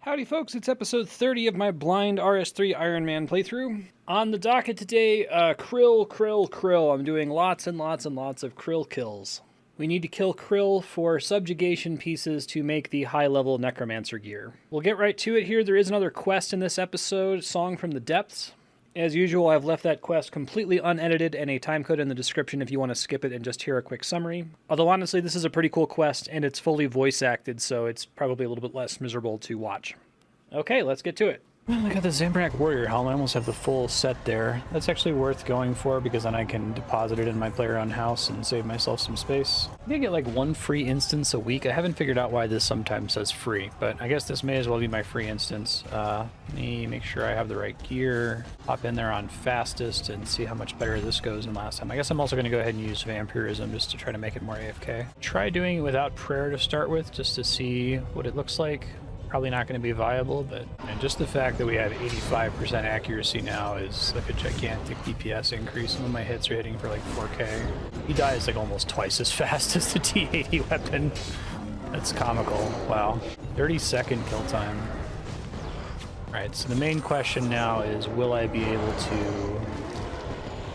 Howdy folks, it's episode 30 of my blind RS3 Ironman playthrough. On the docket today, krill. I'm doing lots and lots of krill kills. We need to kill krill for subjugation pieces to make the high-level necromancer gear. We'll get right to it here. There is another quest in this episode, Song from the Depths. As usual, I've left that quest completely unedited and a timecode in the description if you want to skip it and just hear a quick summary. Although honestly, this is a pretty cool quest and it's fully voice acted, so it's probably a little bit less miserable to watch. Okay, let's get to it. Well, I got the Zamorak Warrior helmet. I almost have the full set there. That's actually worth going for because then I can deposit it in my player-owned house and save myself some space. I think I get like one free instance a week. I haven't figured out why this sometimes says free, but I guess this may as well be my free instance. Let me make sure I have the right gear. Hop in there on fastest and see how much better this goes than last time. I guess I'm also going to go ahead and use Vampirism just to try to make it more AFK. Try doing it without prayer to start with just to see what it looks like. Probably not going to be viable, but and just the fact that we have 85% accuracy now is like a gigantic DPS increase. Some of my hits are hitting for like 4K. He dies like almost twice as fast as the T80 weapon. That's comical. Wow. 30-second kill time. Alright, so the main question now is, will I be able to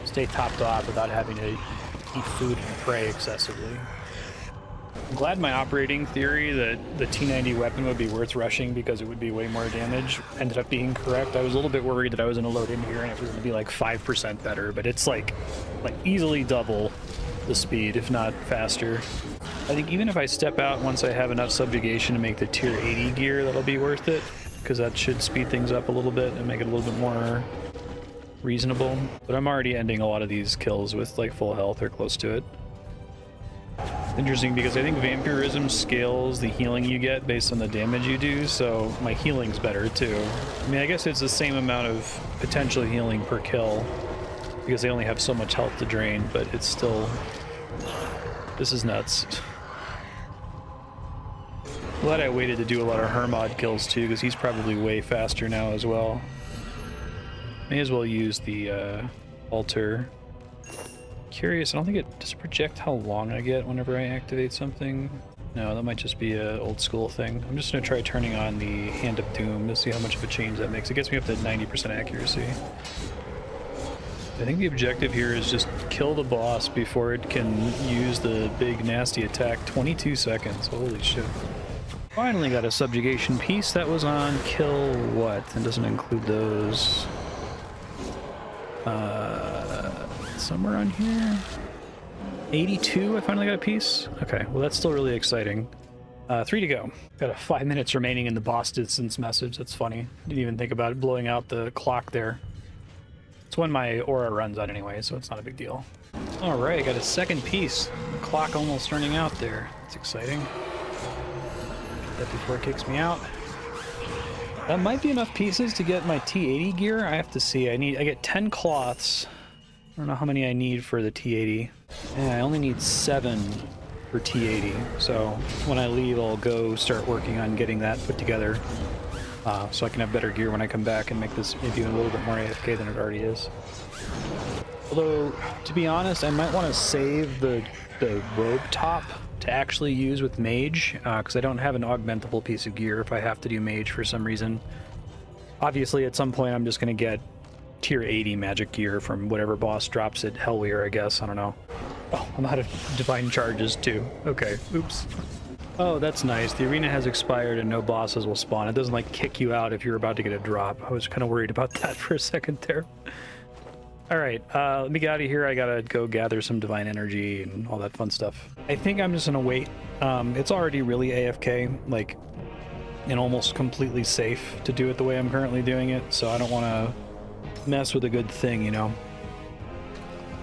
stay topped off without having to eat food and pray excessively? I'm glad my operating theory that the T90 weapon would be worth rushing because it would be way more damage ended up being correct. I was a little bit worried that I was going to load in here and it was going to be like 5% better, but it's like easily double the speed, if not faster. I think even if I step out once I have enough subjugation to make the tier 80 gear, that'll be worth it because that should speed things up a little bit and make it a little bit more reasonable. But I'm already ending a lot of these kills with like full health or close to it. Interesting because I think Vampirism scales the healing you get based on the damage you do, so my healing's better too. I mean, I guess it's the same amount of potential healing per kill because they only have so much health to drain, but it's still... This is nuts. Glad I waited to do a lot of Hermod kills too because he's probably way faster now as well. May as well use the altar. Curious, I don't think it does it project how long I get whenever I activate something. No, that might just be an old school thing. I'm just going to try turning on the Hand of Doom to see how much of a change that makes. It gets me up to 90% accuracy. I think the objective here is just kill the boss before it can use the big nasty attack. 22 seconds, holy shit. Finally got a subjugation piece. That was on kill what? It doesn't include those. Somewhere on here. 82, I finally got a piece. Okay, well that's still really exciting. 3 to go. Got a 5 minutes remaining in the boss distance message. That's funny. Didn't even think about it blowing out the clock there. It's when my aura runs out anyway, so it's not a big deal. All right, got a second piece. The clock almost running out there. That's exciting. Get that before it kicks me out. That might be enough pieces to get my T80 gear. I have to see. I get 10 cloths. I don't know how many I need for the T80. Yeah, I only need 7 for T80. So when I leave, I'll go start working on getting that put together so I can have better gear when I come back and make this maybe a little bit more AFK than it already is. Although, to be honest, I might want to save the robe top to actually use with mage because I don't have an augmentable piece of gear if I have to do mage for some reason. Obviously, at some point, I'm just going to get tier 80 magic gear from whatever boss drops at Hellweir, I guess. I don't know. Oh, I'm out of divine charges too. Okay, oops. Oh, that's nice. The arena has expired and no bosses will spawn. It doesn't like kick you out if you're about to get a drop. I was kind of worried about that for a second there. All right, let me get out of here. I gotta go gather some divine energy and all that fun stuff. I think I'm just gonna wait. It's already really AFK, like, and almost completely safe to do it the way I'm currently doing it, so I don't want to mess with a good thing, you know.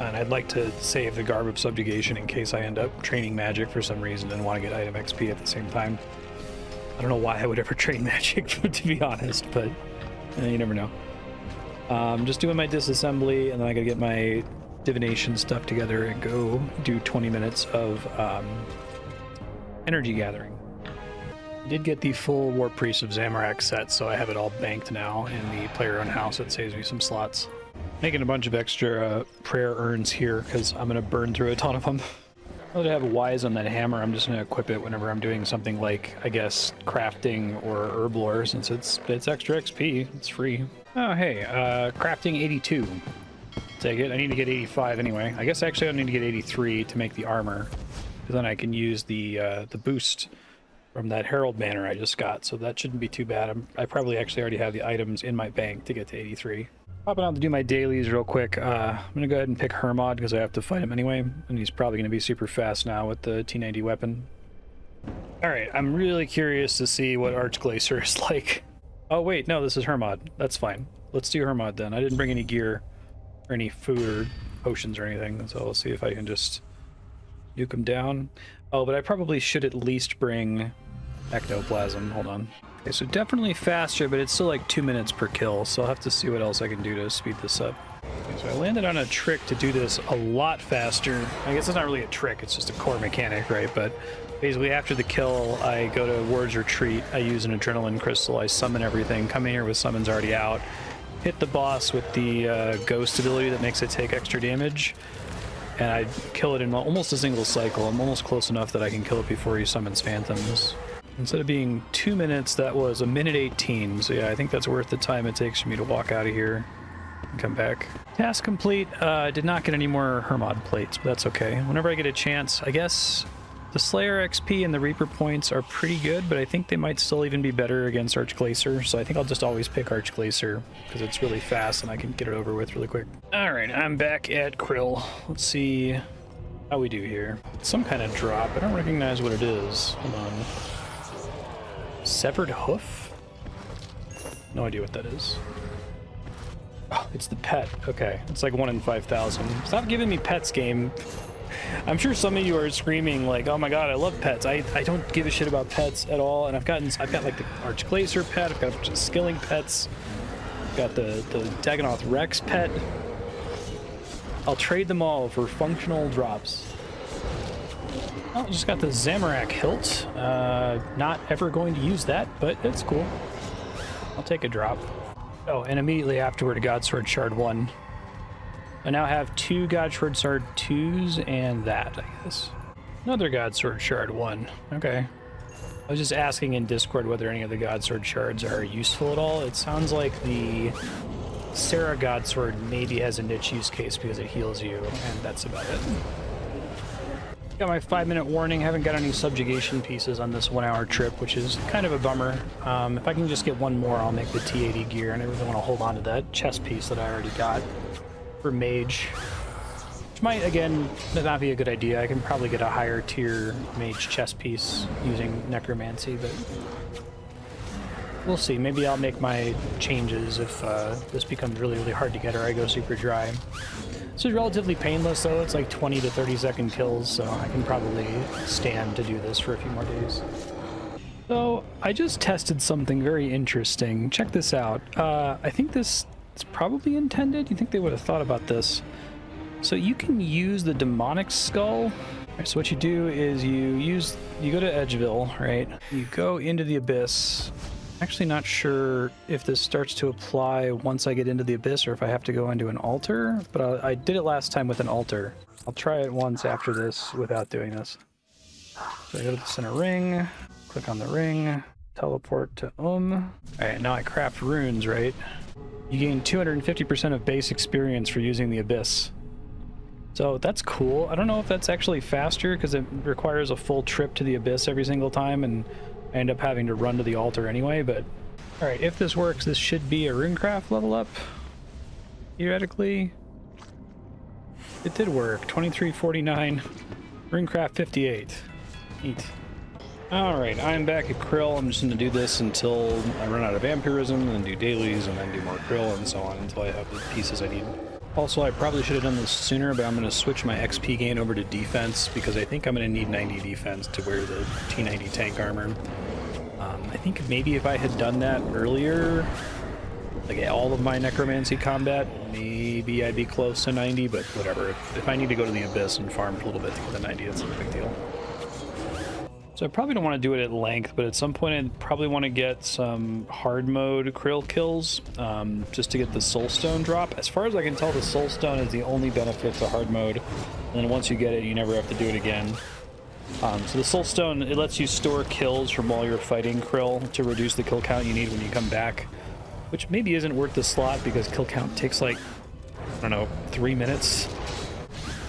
And I'd like to save the Garb of Subjugation in case I end up training magic for some reason and want to get item XP at the same time. I don't know why I would ever train magic, to be honest, but you never know. Just doing my disassembly, and then I gotta get my divination stuff together and go do 20 minutes of energy gathering. I did get the full War Priest of Zamorak set, so I have it all banked now in the player-owned house. It saves me some slots. Making a bunch of extra prayer urns here because I'm going to burn through a ton of them. Now that I have Wise on that hammer, I'm just going to equip it whenever I'm doing something like, I guess, crafting or herb lore, since it's extra XP. It's free. Oh, hey, crafting 82. Take it. I need to get 85 anyway. I guess actually I need to get 83 to make the armor, because then I can use the boost from that Herald banner I just got, so that shouldn't be too bad. I probably actually already have the items in my bank to get to 83. Popping out to do my dailies real quick. I'm gonna go ahead and pick Hermod because I have to fight him anyway, and he's probably gonna be super fast now with the T90 weapon. Alright, I'm really curious to see what Archglacier is like. Oh wait, no, this is Hermod. That's fine. Let's do Hermod then. I didn't bring any gear or any food or potions or anything, so I'll see if I can just nuke him down. Oh, but I probably should at least bring Ectoplasm. Hold on. Okay, so definitely faster, but it's still like 2 minutes per kill, so I'll have to see what else I can do to speed this up. Okay, so I landed on a trick to do this a lot faster. I guess it's not really a trick, it's just a core mechanic, right? But basically after the kill, I go to Ward's Retreat, I use an Adrenaline Crystal, I summon everything, come in here with summons already out, hit the boss with the Ghost ability that makes it take extra damage, and I kill it in almost a single cycle. I'm almost close enough that I can kill it before he summons Phantoms. Instead of being 2 minutes, that was 1:18. So yeah, I think that's worth the time it takes for me to walk out of here and come back. Task complete. Did not get any more Hermod plates, but that's okay. Whenever I get a chance, I guess the Slayer XP and the Reaper points are pretty good, but I think they might still even be better against Archglacier. So I think I'll just always pick Archglacier because it's really fast and I can get it over with really quick. All right, I'm back at Krill. Let's see how we do here. Some kind of drop. I don't recognize what it is. Hold on. Severed hoof? No idea what that is. Oh, it's the pet. Okay, it's like 1 in 5,000. Stop giving me pets, game. I'm sure some of you are screaming like, "Oh my god, I love pets." I don't give a shit about pets at all, and I've got like the Archglacier pet. I've got a bunch of skilling pets. I've got the Dagonoth Rex pet. I'll trade them all for functional drops. Oh, just got the Zamorak hilt. Not ever going to use that, but it's cool. I'll take a drop. Oh, and immediately afterward, a Godsword Shard 1. I now have 2 Godsword Shard 2s and that, I guess. Another Godsword Shard 1. Okay. I was just asking in Discord whether any of the Godsword Shards are useful at all. It sounds like the Sarah Godsword maybe has a niche use case because it heals you, and that's about it. Got my 5-minute warning. Haven't got any subjugation pieces on this 1-hour trip, which is kind of a bummer. If I can just get one more, I'll make the T80 gear, and I really want to hold on to that chest piece that I already got for Mage. Which might, again, not be a good idea. I can probably get a higher tier Mage chest piece using Necromancy, but we'll see. Maybe I'll make my changes if this becomes really, really hard to get or I go super dry. This is relatively painless though. It's like 20 to 30 second kills, so I can probably stand to do this for a few more days. So I just tested something very interesting. Check this out. I think this is probably intended. You think they would have thought about this? So you can use the demonic skull. Right, so what you do is you go to Edgeville, right? You go into the abyss. Actually not sure if this starts to apply once I get into the abyss or if I have to go into an altar, but I did it last time with an altar. I'll try it once after this without doing this. So I go to the center ring, click on the ring, teleport to Alright, now I craft runes, right? You gain 250% of base experience for using the abyss. So that's cool. I don't know if that's actually faster because it requires a full trip to the abyss every single time, and I end up having to run to the altar anyway, but alright, if this works, this should be a runecraft level up, theoretically. It did work. 2349, runecraft 58. Neat. Alright, I'm back at Krill. I'm just going to do this until I run out of vampirism, and then do dailies, and then do more Krill, and so on until I have the pieces I need. Also, I probably should have done this sooner, but I'm going to switch my XP gain over to defense because I think I'm going to need 90 defense to wear the T90 tank armor. I think maybe if I had done that earlier, like all of my necromancy combat, maybe I'd be close to 90, but whatever. If I need to go to the abyss and farm a little bit to get the 90, it's no big deal. So So I probably don't want to do it at length, but at some point I probably want to get some hard mode krill kills, just to get the soulstone drop. As far as I can tell, the soulstone is the only benefit to hard mode, and then once you get it, you never have to do it again. So the soulstone, it lets you store kills from while you're fighting krill to reduce the kill count you need when you come back, which maybe isn't worth the slot because kill count takes like, I don't know, 3 minutes.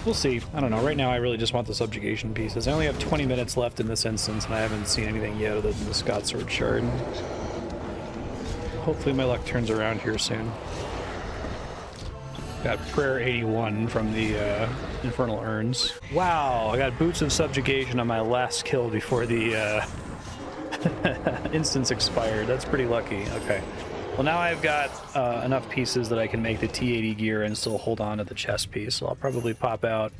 We'll see. I don't know. Right now, I really just want the subjugation pieces. I only have 20 minutes left in this instance, and I haven't seen anything yet other than the Scott Sword Shard. Hopefully my luck turns around here soon. Got Prayer 81 from the Infernal Urns. Wow, I got Boots of Subjugation on my last kill before the instance expired. That's pretty lucky. Okay. Well, now I've got enough pieces that I can make the T80 gear and still hold on to the chest piece, so I'll probably pop out.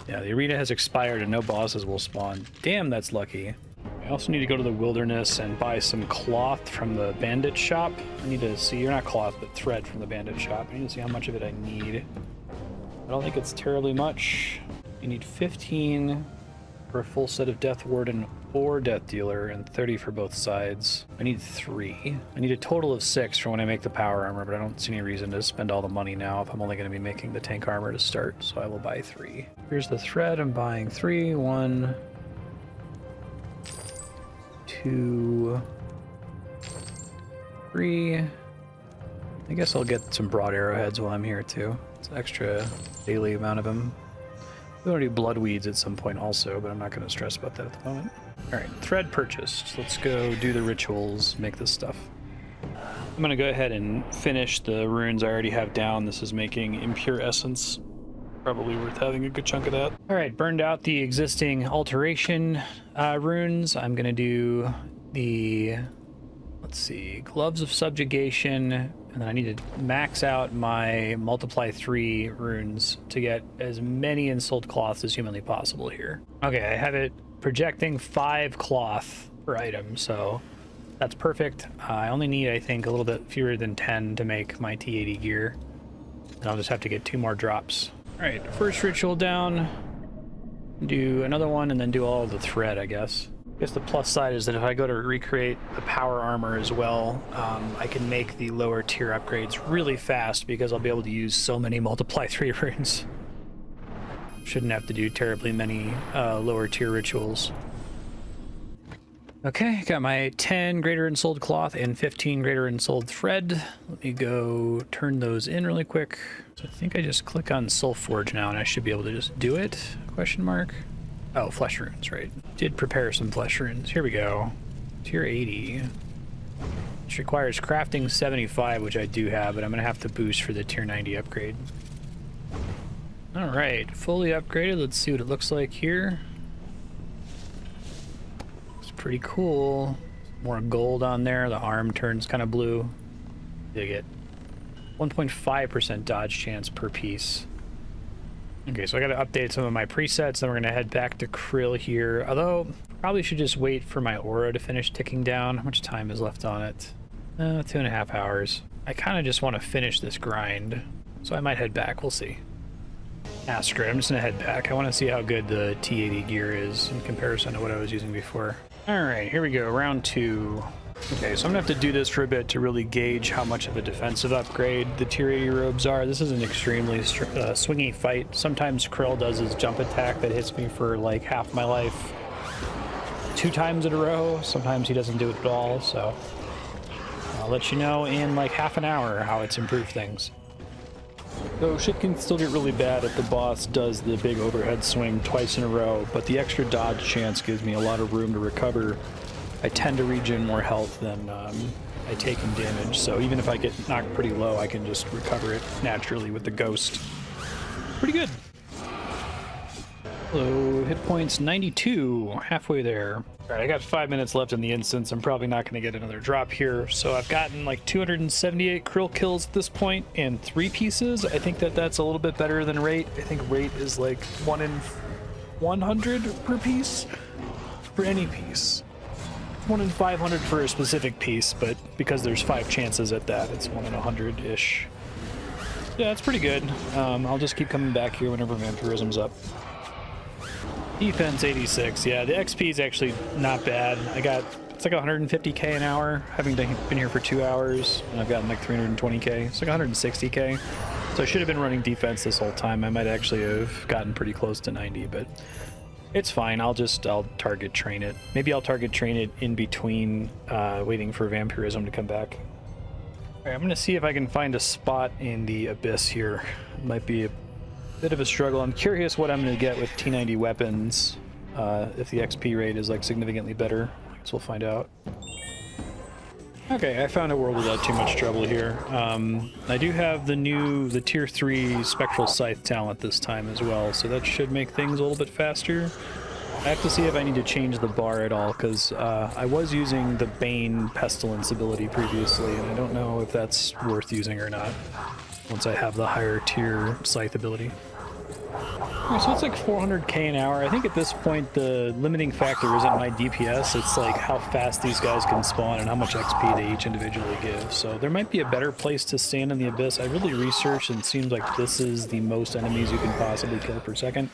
Yeah, the arena has expired and no bosses will spawn. Damn, that's lucky. I also need to go to the wilderness and buy some cloth from the bandit shop. I need to see, or not cloth, but thread from the bandit shop. I need to see how much of it I need. I don't think it's terribly much. You need 15 for a full set of Death Warden or Death Dealer, and 30 for both sides. I need 3. I need a total of 6 for when I make the power armor, but I don't see any reason to spend all the money now if I'm only going to be making the tank armor to start, so I will buy 3. Here's the thread. I'm buying 3. 1, 2, 3. I guess I'll get some broad arrowheads while I'm here too. It's an extra daily amount of them. We're going to do blood weeds at some point also, but I'm not going to stress about that at the moment. Alright, thread purchased. Let's go do the rituals, make this stuff. I'm going to go ahead and finish the runes I already have down. This is making Impure Essence. Probably worth having a good chunk of that. Alright, burned out the existing alteration runes. I'm going to do the, let's see, Gloves of Subjugation, and then I need to max out my multiply 3 runes to get as many ensouled cloths as humanly possible here. Okay, I have it projecting 5 cloth per item, so that's perfect. I only need, I think, a little bit fewer than 10 to make my T80 gear, and I'll just have to get 2 more drops. All right, first ritual down. Do another one and then do all the thread, I guess. I guess the plus side is that if I go to recreate the power armor as well, I can make the lower tier upgrades really fast because I'll be able to use so many multiply 3 runes. Shouldn't have to do terribly many lower tier rituals. Okay, got my 10 greater ensouled cloth and 15 greater ensouled thread. Let me go turn those in really quick. So I think I just click on Soul Forge now and I should be able to just do it, question mark. Oh, flesh runes, right. Did prepare some flesh runes. Here we go. Tier 80. Which requires crafting 75, which I do have, but I'm gonna have to boost for the tier 90 upgrade. All right, fully upgraded. Let's see what it looks like here. It's pretty cool. More gold on there. The arm turns kind of blue. Dig it. 1.5% dodge chance per piece. Okay, so I gotta update some of my presets, then we're gonna head back to Krill here. Although, probably should just wait for my aura to finish ticking down. How much time is left on it? 2.5 hours. I kind of just want to finish this grind, so I might head back. We'll see. Ah, screw it. I'm just gonna head back. I want to see how good the T80 gear is in comparison to what I was using before. All right, here we go. Round 2. Okay, so I'm gonna have to do this for a bit to really gauge how much of a defensive upgrade the tier 80 robes are. This is an extremely swingy fight. Sometimes Krill does his jump attack that hits me for like half my life 2 times in a row. Sometimes he doesn't do it at all, so I'll let you know in like half an hour how it's improved things. So shit can still get really bad if the boss does the big overhead swing twice in a row, but the extra dodge chance gives me a lot of room to recover. I tend to regen more health than I take in damage, so even if I get knocked pretty low, I can just recover it naturally with the ghost. Pretty good. Hello, hit points 92, halfway there. All right, I got 5 minutes left in the instance. I'm probably not going to get another drop here, so I've gotten like 278 krill kills at this point and 3 pieces. I think that's a little bit better than rate. I think rate is like 1 in 100 per piece for any piece. 1 in 500 for a specific piece, but because there's 5 chances at that, it's 1 in 100-ish. Yeah, that's pretty good. I'll just keep coming back here whenever vampirism's up. Defense 86. Yeah, the XP is actually not bad. It's like 150k an hour, having been here for 2 hours, and I've gotten like 320k. It's like 160k. So I should have been running defense this whole time. I might actually have gotten pretty close to 90, but it's fine. I'll target train it. Maybe I'll target train it in between waiting for vampirism to come back. All right, I'm gonna see if I can find a spot in the abyss here. It might be a bit of a struggle. I'm curious what I'm gonna get with T90 weapons, if the XP rate is like significantly better. I guess we'll find out. Okay, I found a world without too much trouble here. I do have the tier 3 spectral scythe talent this time as well, so that should make things a little bit faster. I have to see if I need to change the bar at all, because I was using the Bane Pestilence ability previously, and I don't know if that's worth using or not once I have the higher tier scythe ability. Alright, so it's like 400k an hour. I think at this point the limiting factor isn't my DPS, it's like how fast these guys can spawn and how much XP they each individually give. So there might be a better place to stand in the abyss. I really researched and it seems like this is the most enemies you can possibly kill per second.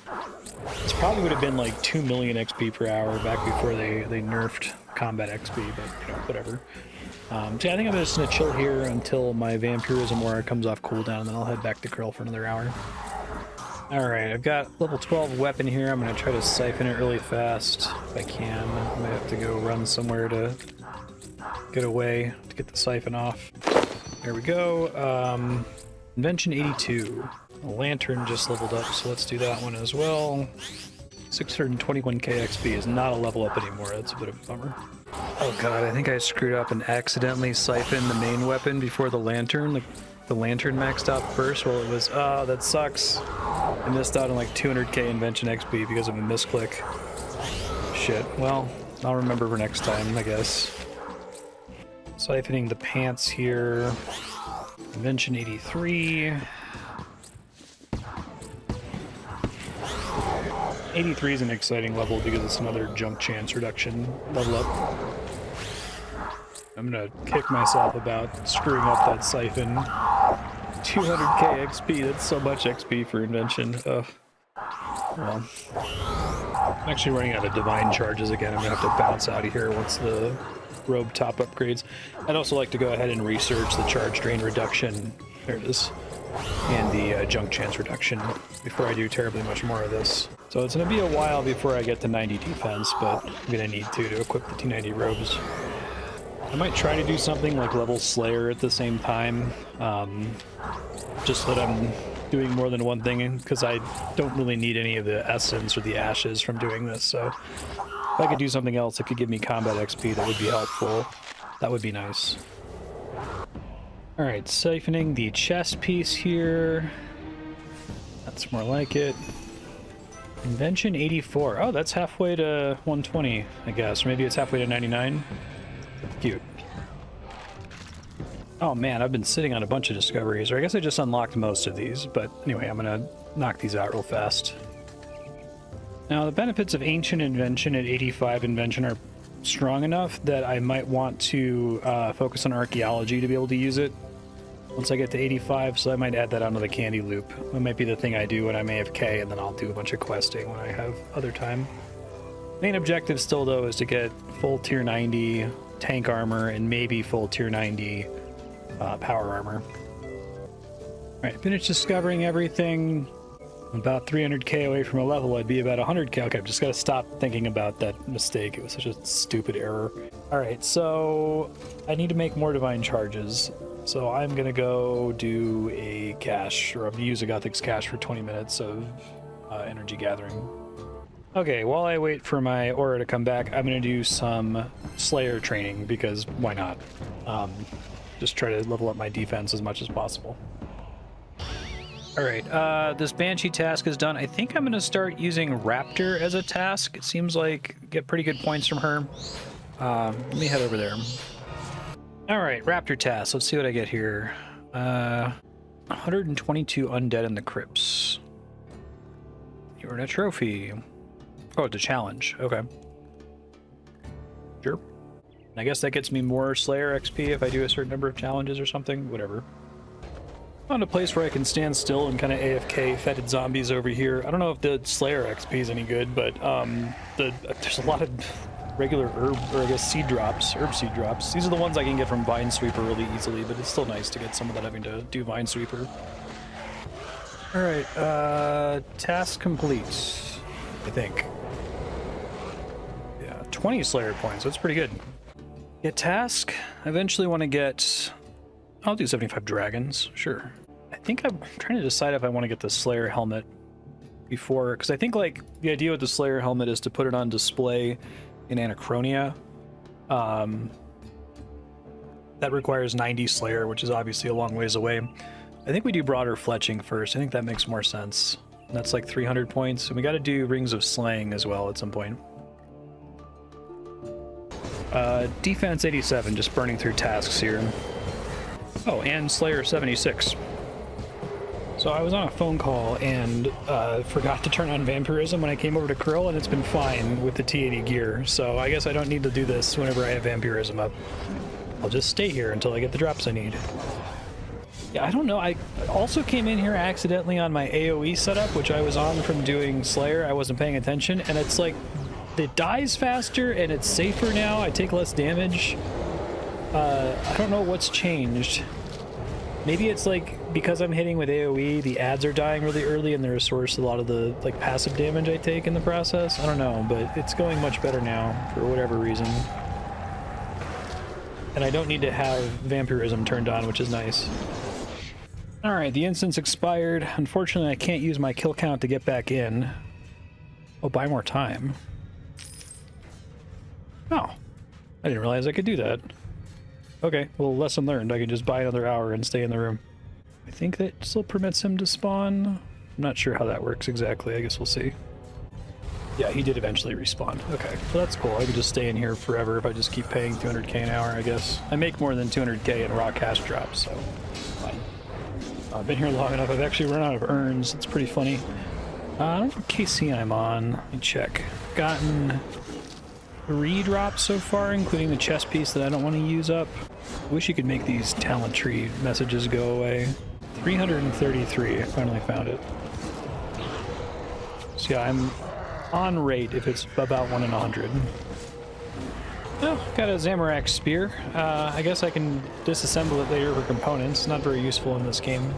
This probably would have been like 2 million XP per hour back before they nerfed combat XP, but you know, whatever. So yeah, I think I'm just gonna chill here until my vampirism aura comes off cooldown, and then I'll head back to Krill for another hour. Alright, I've got level 12 weapon here. I'm going to try to siphon it really fast if I can. I might have to go run somewhere to get away to get the siphon off. There we go. Invention 82. The lantern just leveled up, so let's do that one as well. 621k XP is not a level up anymore. That's a bit of a bummer. Oh god, I think I screwed up and accidentally siphoned the main weapon before the lantern. The lantern maxed out first while it was... Oh, that sucks. I missed out on like 200k invention XP because of a misclick. Shit. Well, I'll remember for next time, I guess. Siphoning the pants here. Invention 83. 83 is an exciting level because it's another junk chance reduction level up. I'm gonna kick myself about screwing up that siphon. 200k XP, that's so much XP for invention. Well, I'm actually running out of divine charges again. I'm gonna have to bounce out of here once the robe top upgrades. I'd also like to go ahead and research the charge drain reduction. There it is. And the junk chance reduction before I do terribly much more of this. So it's gonna be a while before I get to 90 defense, but I'm gonna need to equip the T90 robes. I might try to do something like level Slayer at the same time, just so that I'm doing more than one thing, because I don't really need any of the essence or the ashes from doing this, so if I could do something else that could give me combat XP that would be helpful, that would be nice. Alright, siphoning the chest piece here. That's more like it. Invention 84. Oh, that's halfway to 120, I guess, or maybe it's halfway to 99. Cute. Oh man, I've been sitting on a bunch of discoveries, or I guess I just unlocked most of these, but anyway, I'm gonna knock these out real fast. Now, the benefits of Ancient Invention at 85 Invention are strong enough that I might want to focus on archaeology to be able to use it once I get to 85, so I might add that onto the candy loop. That might be the thing I do when I'm AFK, and then I'll do a bunch of questing when I have other time. Main objective still, though, is to get full tier 90 tank armor and maybe full tier 90 power armor. Alright, finished discovering everything. I'm about 300k away from a level. I'd be about 100k. Okay, I've just got to stop thinking about that mistake. It was such a stupid error. Alright, so I need to make more divine charges. So I'm going to go do a cache, or I'm going to use a Gothic's cache for 20 minutes of energy gathering. Okay, while I wait for my aura to come back, I'm going to do some Slayer training, because why not? Just try to level up my defense as much as possible. Alright, this Banshee task is done. I think I'm going to start using Raptor as a task. It seems like I get pretty good points from her. Let me head over there. Alright, Raptor task. Let's see what I get here. 122 undead in the crypts. You earn a trophy. Oh, it's a challenge. Okay. Sure. I guess that gets me more Slayer XP if I do a certain number of challenges or something. Whatever. Found a place where I can stand still and kind of AFK fetid zombies over here. I don't know if the Slayer XP is any good, but there's a lot of regular herb, or I guess herb seed drops. These are the ones I can get from Vinesweeper really easily, but it's still nice to get some without having to do Vinesweeper. All right, task complete, I think. Yeah, 20 Slayer points, that's pretty good. Get task, I eventually want to get, I'll do 75 dragons, sure. I think I'm trying to decide if I want to get the Slayer helmet before, because I think like the idea with the Slayer helmet is to put it on display in Anachronia. That requires 90 Slayer, which is obviously a long ways away. I think we do broader fletching first. I think that makes more sense. That's like 300 points, and we got to do Rings of Slaying as well at some point. Defense 87, just burning through tasks here. Oh, and Slayer 76. So I was on a phone call and forgot to turn on Vampirism when I came over to Krill, and it's been fine with the T80 gear. So I guess I don't need to do this whenever I have Vampirism up. I'll just stay here until I get the drops I need. Yeah, I don't know. I also came in here accidentally on my AoE setup, which I was on from doing Slayer. I wasn't paying attention, and it's like it dies faster and it's safer now. I take less damage. I don't know what's changed. Maybe it's like because I'm hitting with AoE, the ads are dying really early and they're a source of a lot of the like passive damage I take in the process. I don't know, but it's going much better now for whatever reason. And I don't need to have Vampirism turned on, which is nice. Alright, the instance expired. Unfortunately, I can't use my kill count to get back in. Oh, buy more time. Oh, I didn't realize I could do that. Okay, well, lesson learned. I can just buy another hour and stay in the room. I think that still permits him to spawn. I'm not sure how that works exactly. I guess we'll see. Yeah, he did eventually respawn. Okay, so that's cool. I could just stay in here forever if I just keep paying 200k an hour, I guess. I make more than 200k in raw cash drops, so fine. I've been here long enough. I've actually run out of urns. It's pretty funny. I don't know what KC I'm on. Let me check. Gotten 3 drops so far, including the chest piece that I don't want to use up. Wish you could make these talent tree messages go away. 333. I finally found it. So yeah, I'm on rate if it's about 1 in 100. Oh, got a Zamorak spear. I guess I can disassemble it later for components. Not very useful in this game.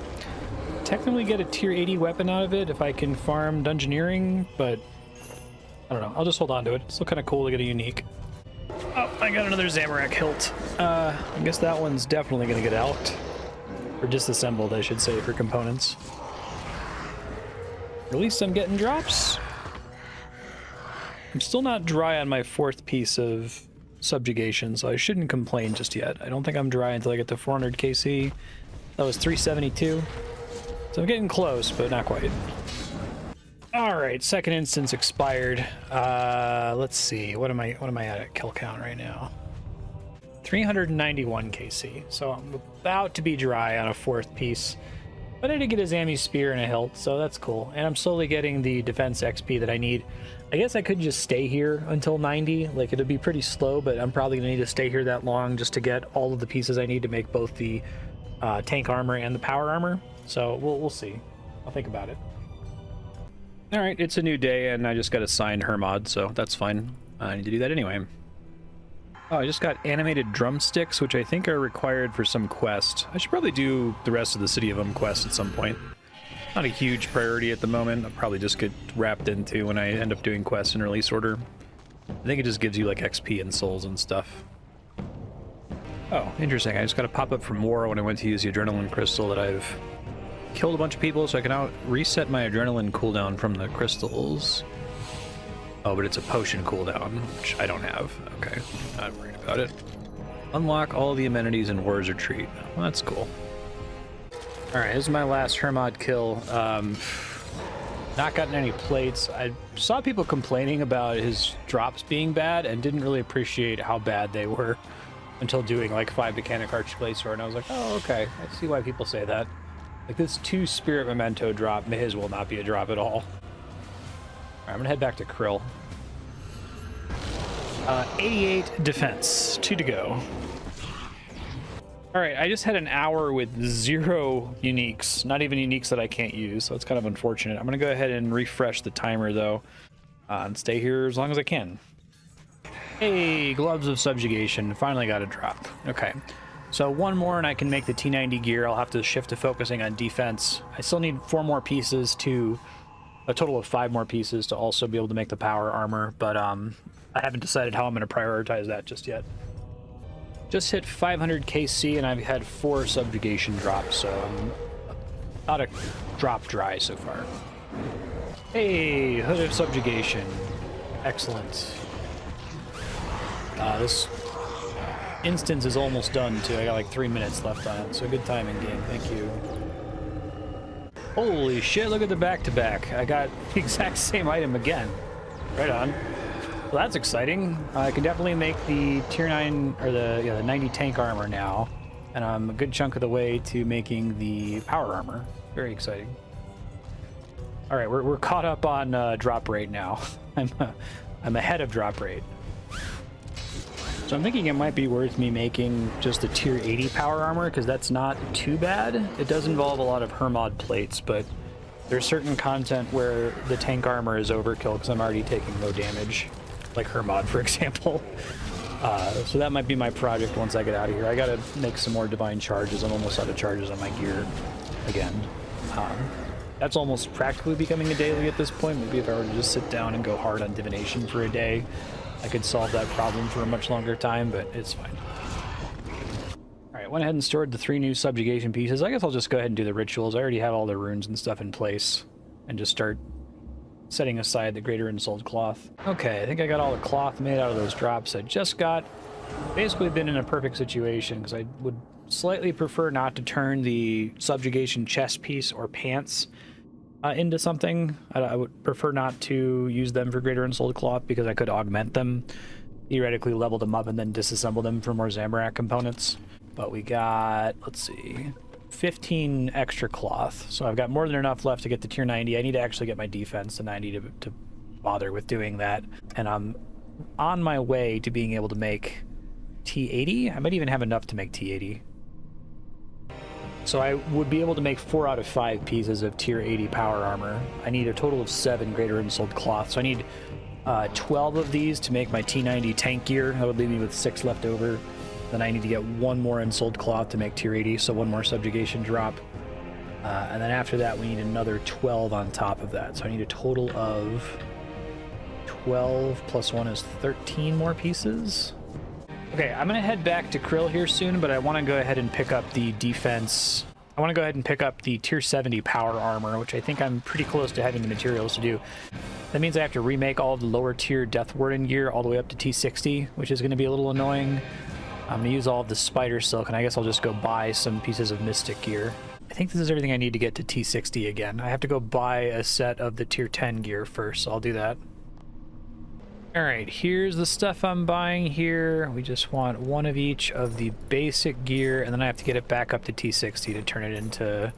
Technically get a tier 80 weapon out of it if I can farm Dungeoneering, but I don't know. I'll just hold on to it. It's still kind of cool to get a unique. Oh, I got another Zamorak hilt. I guess that one's definitely going to get out. Or disassembled, I should say, for components. At least I'm getting drops. I'm still not dry on my 4th piece of subjugation, so I shouldn't complain just yet. I don't think I'm dry until I get to 400 KC. That was 372. So I'm getting close, but not quite. Alright, second instance expired. Let's see. What am I at kill count right now? 391 KC. So I'm about to be dry on a 4th piece. But I did get a Zami spear and a hilt, so that's cool. And I'm slowly getting the defense XP that I need. I guess I could just stay here until 90. Like, it'd be pretty slow, but I'm probably gonna need to stay here that long just to get all of the pieces I need to make both the tank armor and the power armor. So we'll see. I'll think about it. All right, it's a new day, and I just got assigned Hermod, so that's fine. I need to do that anyway. Oh, I just got animated drumsticks, which I think are required for some quest. I should probably do the rest of the City of quest at some point. Not a huge priority at the moment. I'll probably just get wrapped into when I end up doing quests in release order. I think it just gives you like XP and souls and stuff. Oh, interesting. I just got a pop-up from War when I went to use the adrenaline crystal that I've killed a bunch of people, so I can now reset my adrenaline cooldown from the crystals. Oh, but it's a potion cooldown, which I don't have. Okay, not worried about it. Unlock all the amenities in War's Retreat. Well, that's cool. Alright, this is my last Hermod kill. Not gotten any plates. I saw people complaining about his drops being bad and didn't really appreciate how bad they were until doing like 5 mechanic archblade sword, and I was like, oh, okay, I see why people say that. Like, this 2 spirit memento drop may as well not be a drop at all. Alright, I'm gonna head back to Krill. 88 defense, 2 to go. All right, I just had an hour with 0 uniques, not even uniques that I can't use, so it's kind of unfortunate. I'm gonna go ahead and refresh the timer though, and stay here as long as I can. Hey, gloves of subjugation, finally got a drop. Okay, so one more and I can make the T90 gear. I'll have to shift to focusing on defense. I still need 4 more pieces to, a total of 5 more pieces to also be able to make the power armor, but I haven't decided how I'm gonna prioritize that just yet. Just hit 500 KC and I've had 4 subjugation drops, so I'm not a drop dry so far. Hey, Hood of Subjugation. Excellent. This instance is almost done too. I got like 3 minutes left on it, so good timing, game. Thank you. Holy shit, look at the back-to-back. I got the exact same item again. Right on. Well, that's exciting. I can definitely make the tier 9 or the 90 tank armor now, and I'm a good chunk of the way to making the power armor. Very exciting. All right, we're caught up on drop rate now. I'm ahead of drop rate. So I'm thinking it might be worth me making just a tier 80 power armor, because that's not too bad. It does involve a lot of Hermod plates, but there's certain content where the tank armor is overkill because I'm already taking no damage. Like Hermod, for example. So that might be my project once I get out of here. I gotta make some more divine charges. I'm almost out of charges on my gear again. That's almost practically becoming a daily at this point. Maybe if I were to just sit down and go hard on divination for a day, I could solve that problem for a much longer time, but it's fine. Alright, went ahead and stored the 3 new subjugation pieces. I guess I'll just go ahead and do the rituals. I already have all the runes and stuff in place, and just start setting aside the greater ensouled cloth. Okay, I think I got all the cloth made out of those drops I just got. Basically been in a perfect situation, because I would slightly prefer not to turn the subjugation chest piece or pants into something. I would prefer not to use them for greater ensouled cloth, because I could augment them, theoretically level them up, and then disassemble them for more Zamorak components. But we got, let's see, 15 extra cloth, so I've got more than enough left to get to tier 90. I need to actually get my defense to 90 to bother with doing that, and I'm on my way to being able to make T80. I might even have enough to make T80. So I would be able to make 4 out of 5 pieces of tier 80 power armor. I need a total of 7 greater ensouled cloth, so I need 12 of these to make my T90 tank gear. That would leave me with 6 left over. Then I need to get 1 more ensouled cloth to make tier 80, so 1 more subjugation drop. And then after that, we need another 12 on top of that. So I need a total of 12 plus 1 is 13 more pieces. Okay, I'm gonna head back to Krill here soon, but I want to go ahead and pick up the defense. I want to go ahead and pick up the tier 70 power armor, which I think I'm pretty close to having the materials to do. That means I have to remake all of the lower tier Death Warden gear all the way up to T60, which is going to be a little annoying. I'm gonna use all of the spider silk, and I guess I'll just go buy some pieces of mystic gear. I think this is everything I need to get to T60 again. I have to go buy a set of the tier 10 gear first, so I'll do that. Alright, here's the stuff I'm buying here. We just want 1 of each of the basic gear, and then I have to get it back up to T60 to turn it into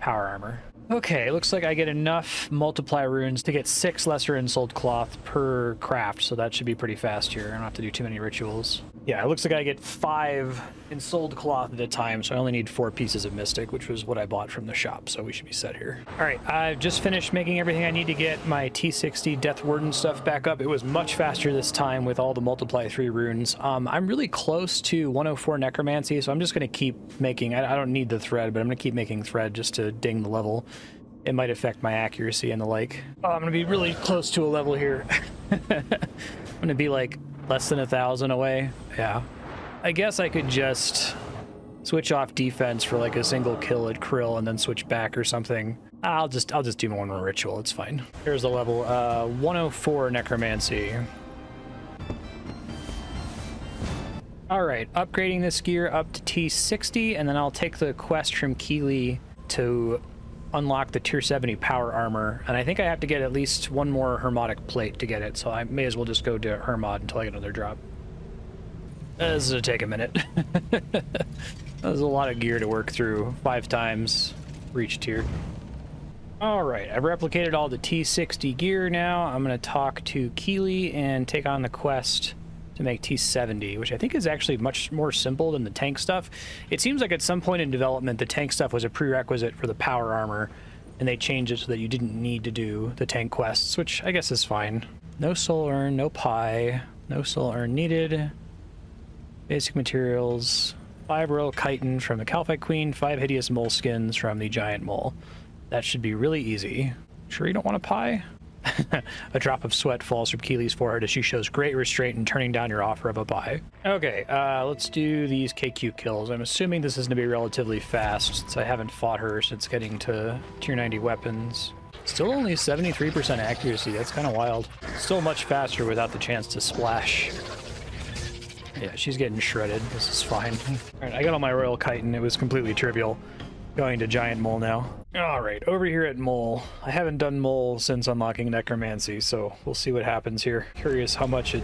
power armor. Okay, looks like I get enough multiply runes to get 6 lesser ensouled cloth per craft, so that should be pretty fast here. I don't have to do too many rituals. Yeah, it looks like I get 5 ensouled cloth at a time, so I only need 4 pieces of mystic, which was what I bought from the shop, so we should be set here. Alright, I've just finished making everything I need to get my T60 Death Warden stuff back up. It was much faster this time with all the multiply 3 runes. I'm really close to 104 necromancy, so I'm just going to keep making, I don't need the thread, but I'm going to keep making thread just to ding the level. It might affect my accuracy and the like. Oh, I'm going to be really close to a level here. I'm going to be like less than 1,000 away. Yeah. I guess I could just switch off defense for like a single kill at Krill and then switch back or something. I'll just do one more ritual. It's fine. Here's the level 104 necromancy. All right, upgrading this gear up to T60, and then I'll take the quest from Keeley to unlock the tier 70 power armor, and I think I have to get at least 1 more Hermotic plate to get it, so I may as well just go to Hermod until I get another drop. This will take a minute. There's a lot of gear to work through, 5 times for each tier. Alright, I've replicated all the T60 gear now. I'm going to talk to Keeley and take on the quest to make T70, which I think is actually much more simple than the tank stuff. It seems like at some point in development, the tank stuff was a prerequisite for the power armor, and they changed it so that you didn't need to do the tank quests, which I guess is fine. No soul urn, no pie, no soul urn needed. Basic materials, 5 royal chitin from the Calphite Queen, 5 hideous mole skins from the giant mole. That should be really easy. Sure you don't want a pie? A drop of sweat falls from Keely's forehead as she shows great restraint in turning down your offer of a pie. Okay, let's do these KQ kills. I'm assuming this is going to be relatively fast since I haven't fought her since getting to tier 90 weapons. Still only 73% accuracy, that's kind of wild. Still much faster without the chance to splash. Yeah, she's getting shredded. This is fine. Alright, I got all my royal chitin. It was completely trivial. Going to giant mole now. Alright, over here at mole. I haven't done mole since unlocking necromancy, so we'll see what happens here. Curious how much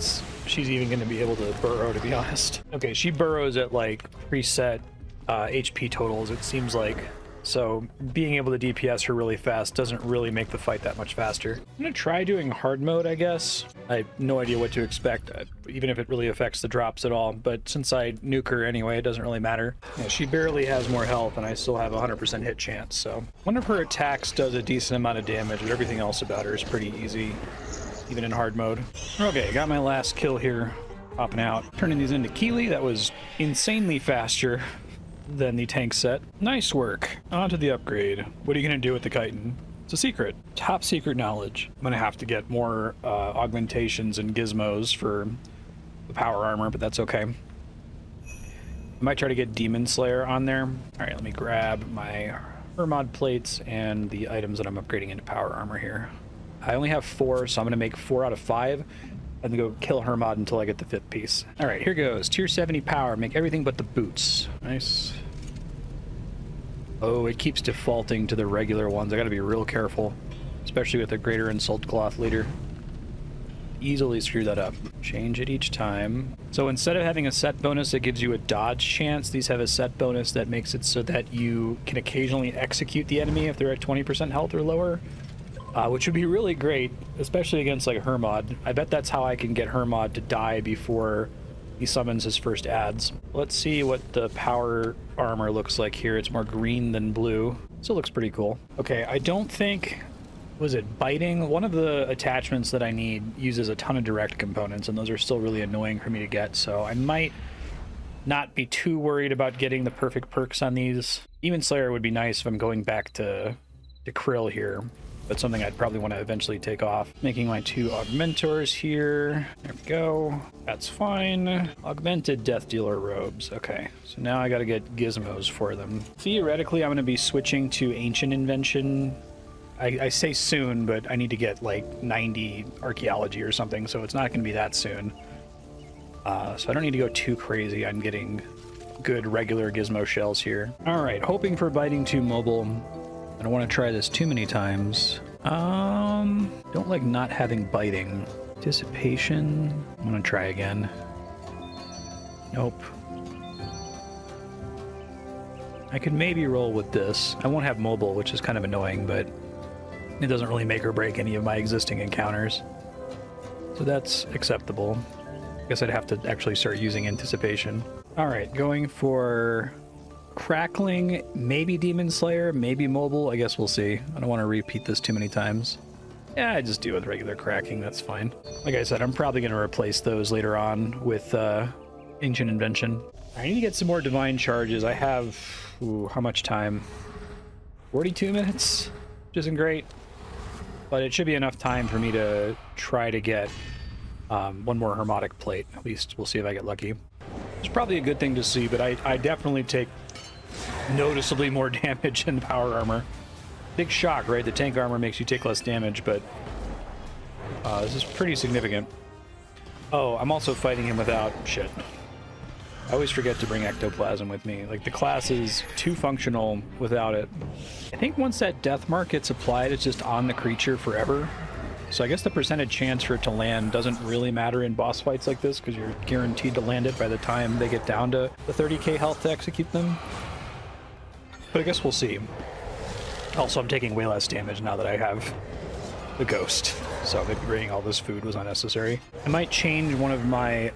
she's even going to be able to burrow, to be honest. Okay, she burrows at like preset HP totals, it seems like. So being able to DPS her really fast doesn't really make the fight that much faster. I'm gonna try doing hard mode, I guess. I have no idea what to expect, even if it really affects the drops at all. But since I nuke her anyway, it doesn't really matter. Yeah, she barely has more health, and I still have a 100% hit chance. So one of her attacks does a decent amount of damage, but everything else about her is pretty easy, even in hard mode. Okay, got my last kill here, popping out. Turning these into Keely. That was insanely faster than the tank set. Nice work. On to the upgrade. What are you going to do with the chitin? It's a secret. Top secret knowledge. I'm going to have to get more augmentations and gizmos for the power armor, but that's okay. I might try to get Demon Slayer on there. All right, let me grab my Hermod plates and the items that I'm upgrading into power armor here. I only have 4, so I'm going to make 4 out of 5 and go kill Hermod until I get the 5th piece. All right, here goes. Tier 70 power. Make everything but the boots. Nice. Oh, it keeps defaulting to the regular ones. I gotta be real careful, especially with a greater insult cloth leader. Easily screw that up. Change it each time. So instead of having a set bonus that gives you a dodge chance, these have a set bonus that makes it so that you can occasionally execute the enemy if they're at 20% health or lower, which would be really great, especially against like Hermod. I bet that's how I can get Hermod to die before he summons his first adds. Let's see what the power armor looks like here. It's more green than blue. Still looks pretty cool. Okay, I don't think... Was it biting? One of the attachments that I need uses a ton of direct components, and those are still really annoying for me to get, so I might not be too worried about getting the perfect perks on these. Demon Slayer would be nice if I'm going back to Krill here, but something I'd probably want to eventually take off. Making my 2 augmentors here. There we go. That's fine. Augmented Death Dealer robes. Okay, so now I gotta get gizmos for them. Theoretically, I'm gonna be switching to Ancient Invention. I say soon, but I need to get like 90 archaeology or something, so it's not gonna be that soon. So I don't need to go too crazy on getting good regular gizmo shells here. All right, hoping for biting 2 mobile. I don't want to try this too many times. Don't like not having biting. Dissipation. I'm gonna try again. Nope. I could maybe roll with this. I won't have mobile, which is kind of annoying, but it doesn't really make or break any of my existing encounters. So that's acceptable. I guess I'd have to actually start using anticipation. All right, going for Crackling, maybe Demon Slayer, maybe mobile. I guess we'll see. I don't want to repeat this too many times. Yeah, I just do with regular cracking. That's fine. Like I said, I'm probably going to replace those later on with Ancient Invention. I need to get some more divine charges. I have, how much time? 42 minutes, which isn't great. But it should be enough time for me to try to get one more Hermotic plate. At least we'll see if I get lucky. It's probably a good thing to see, but I definitely take noticeably more damage in power armor. Big shock, right? The tank armor makes you take less damage, but this is pretty significant. Oh, I'm also fighting him without shit. I always forget to bring ectoplasm with me. Like, the class is too functional without it. I think once that death mark gets applied, it's just on the creature forever. So I guess the percentage chance for it to land doesn't really matter in boss fights like this, because you're guaranteed to land it by the time they get down to the 30k health to execute them. But I guess we'll see. Also, I'm taking way less damage now that I have the ghost. So maybe bringing all this food was unnecessary. I might change one of my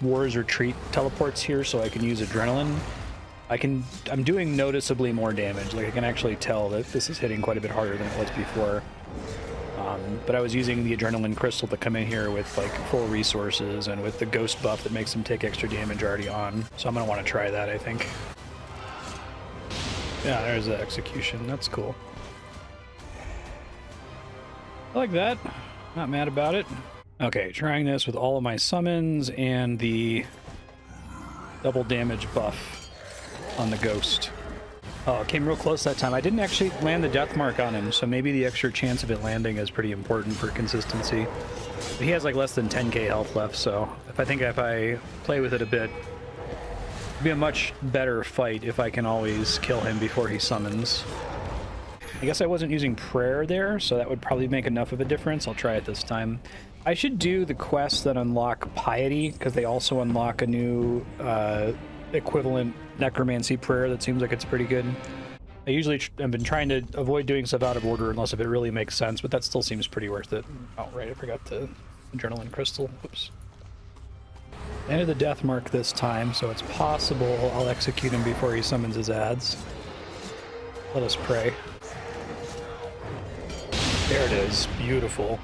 War's Retreat teleports here so I can use adrenaline. I'm doing noticeably more damage. Like I can actually tell that this is hitting quite a bit harder than it was before. But I was using the adrenaline crystal to come in here with like full resources and with the ghost buff that makes him take extra damage already on. So I'm gonna want to try that, I think. Yeah, there's the execution. That's cool. I like that. Not mad about it. Okay, trying this with all of my summons and the double damage buff on the ghost. Oh, it came real close that time. I didn't actually land the death mark on him, so maybe the extra chance of it landing is pretty important for consistency. But he has like less than 10k health left, so if I play with it a bit, it'll be a much better fight if I can always kill him before he summons. I guess I wasn't using prayer there, so that would probably make enough of a difference. I'll try it this time. I should do the quests that unlock piety, because they also unlock a new equivalent necromancy prayer that seems like it's pretty good. I've been trying to avoid doing stuff out of order unless if it really makes sense, but that still seems pretty worth it. Oh, right, I forgot the adrenaline crystal. Whoops. Ended the death mark this time, so it's possible I'll execute him before he summons his ads. Let us pray. There it is. Beautiful.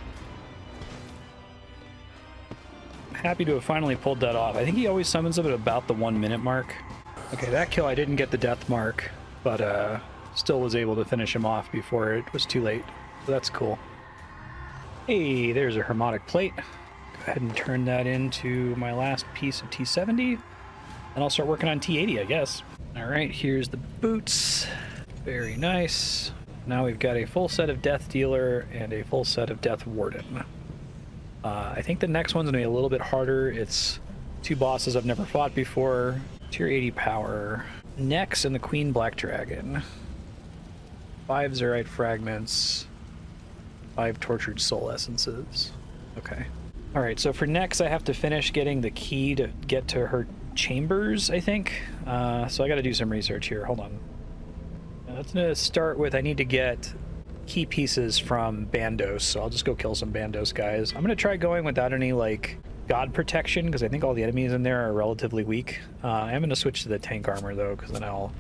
Happy to have finally pulled that off. I think he always summons them at about the 1 minute mark. Okay, that kill I didn't get the death mark, but still was able to finish him off before it was too late. So that's cool. Hey, there's a Hermetic Plate. Go ahead and turn that into my last piece of T70, and I'll start working on T80, I guess. All right, here's the boots. Very nice. Now we've got a full set of Death Dealer and a full set of Death Warden. I think the next one's gonna be a little bit harder. It's 2 bosses I've never fought before. Tier 80 power. Nex and the Queen Black Dragon. 5 Zerite fragments. 5 tortured soul essences. Okay. Alright, so for Nex I have to finish getting the key to get to her chambers, I think. So I gotta do some research here. Hold on. Let's gonna start with, I need to get key pieces from Bandos, so I'll just go kill some Bandos guys. I'm gonna try going without any like god protection because I think all the enemies in there are relatively weak. I am gonna switch to the tank armor though, because then I'll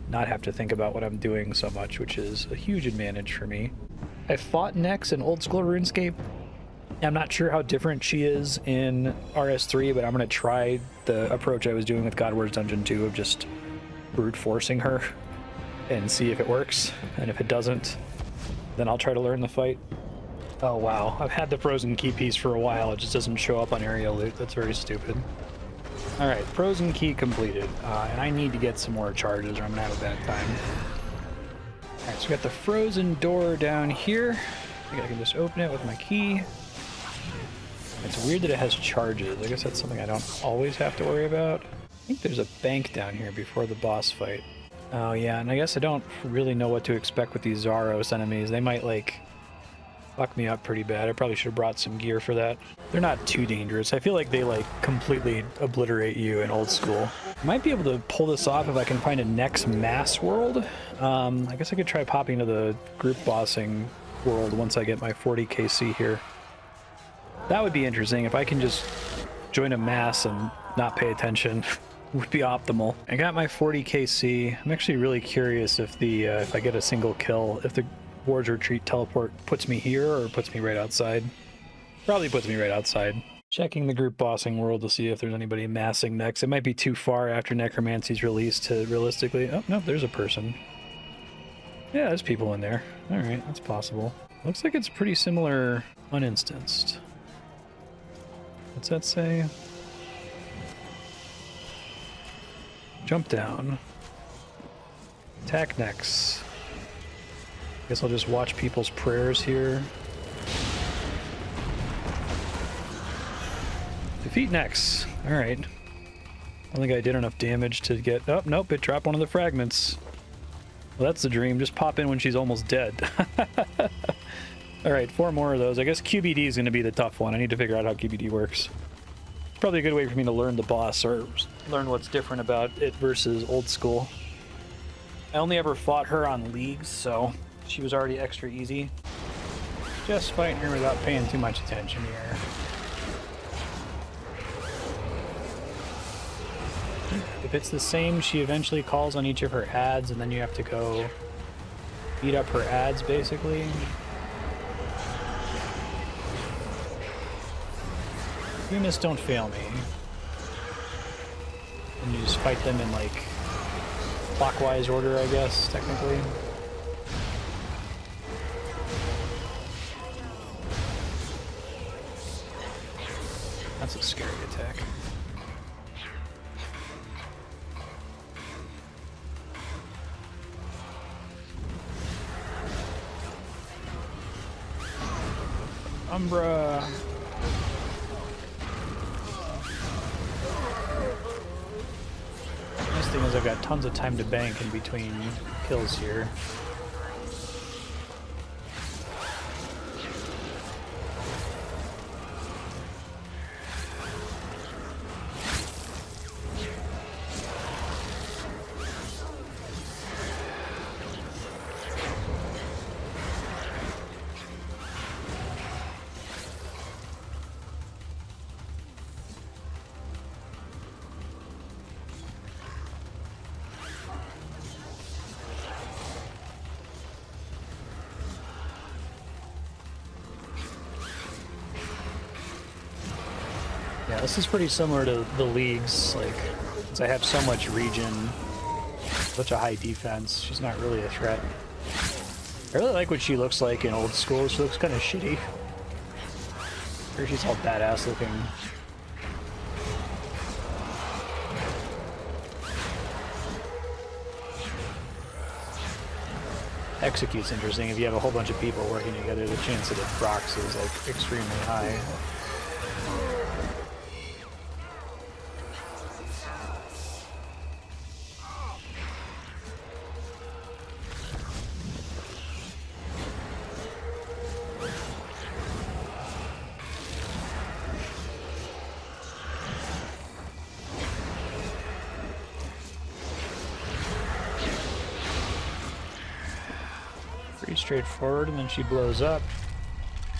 not have to think about what I'm doing so much, which is a huge advantage for me. I fought Nex in old school RuneScape. I'm not sure how different she is in RS3, but I'm gonna try the approach I was doing with God Wars Dungeon 2 of just brute forcing her and see if it works, and if it doesn't, then I'll try to learn the fight. Oh wow, I've had the frozen key piece for a while, it just doesn't show up on area loot. That's very stupid. Alright, frozen key completed, and I need to get some more charges or I'm gonna have a bad time. Alright, so we got the frozen door down here. I think I can just open it with my key. It's weird that it has charges. I guess that's something I don't always have to worry about. I think there's a bank down here before the boss fight. Oh yeah, and I guess I don't really know what to expect with these Zaros enemies. They might like fuck me up pretty bad. I probably should have brought some gear for that. They're not too dangerous. I feel like they like completely obliterate you in old school. I might be able to pull this off if I can find a next mass world. I guess I could try popping to the group bossing world once I get my 40 KC here. That would be interesting if I can just join a mass and not pay attention. Would be optimal. I got my 40 KC. I'm actually really curious if the if I get a single kill, if the War's Retreat teleport puts me here or puts me right outside. Probably puts me right outside. Checking the group bossing world to see if there's anybody massing next. It might be too far after Necromancy's released to realistically... Oh, no, there's a person. Yeah, there's people in there. Alright, that's possible. Looks like it's pretty similar uninstanced. What's that say? Jump down. Attack Nex. Guess I'll just watch people's prayers here. Defeat Nex. Alright. I don't think I did enough damage to get... Oh, nope, it dropped one of the fragments. Well, that's the dream. Just pop in when she's almost dead. Alright, 4 more of those. I guess QBD is going to be the tough one. I need to figure out how QBD works. It's probably a good way for me to learn the boss or learn what's different about it versus old school. I only ever fought her on leagues, so she was already extra easy. just fighting her without paying too much attention here. If it's the same, she eventually calls on each of her ads, and then you have to go beat up her ads, basically. Remus, don't fail me. And you just fight them in, like, clockwise order, I guess, technically. That's a scary attack. Umbra. Nice thing is I've got tons of time to bank in between kills here. Yeah, this is pretty similar to the leagues, like, since I have so much regen, such a high defense, she's not really a threat. I really like what she looks like in old school. She looks kind of shitty. Here she's all badass looking. Execute's interesting. If you have a whole bunch of people working together, the chance that it procs is like extremely high. Pretty straightforward, and then she blows up.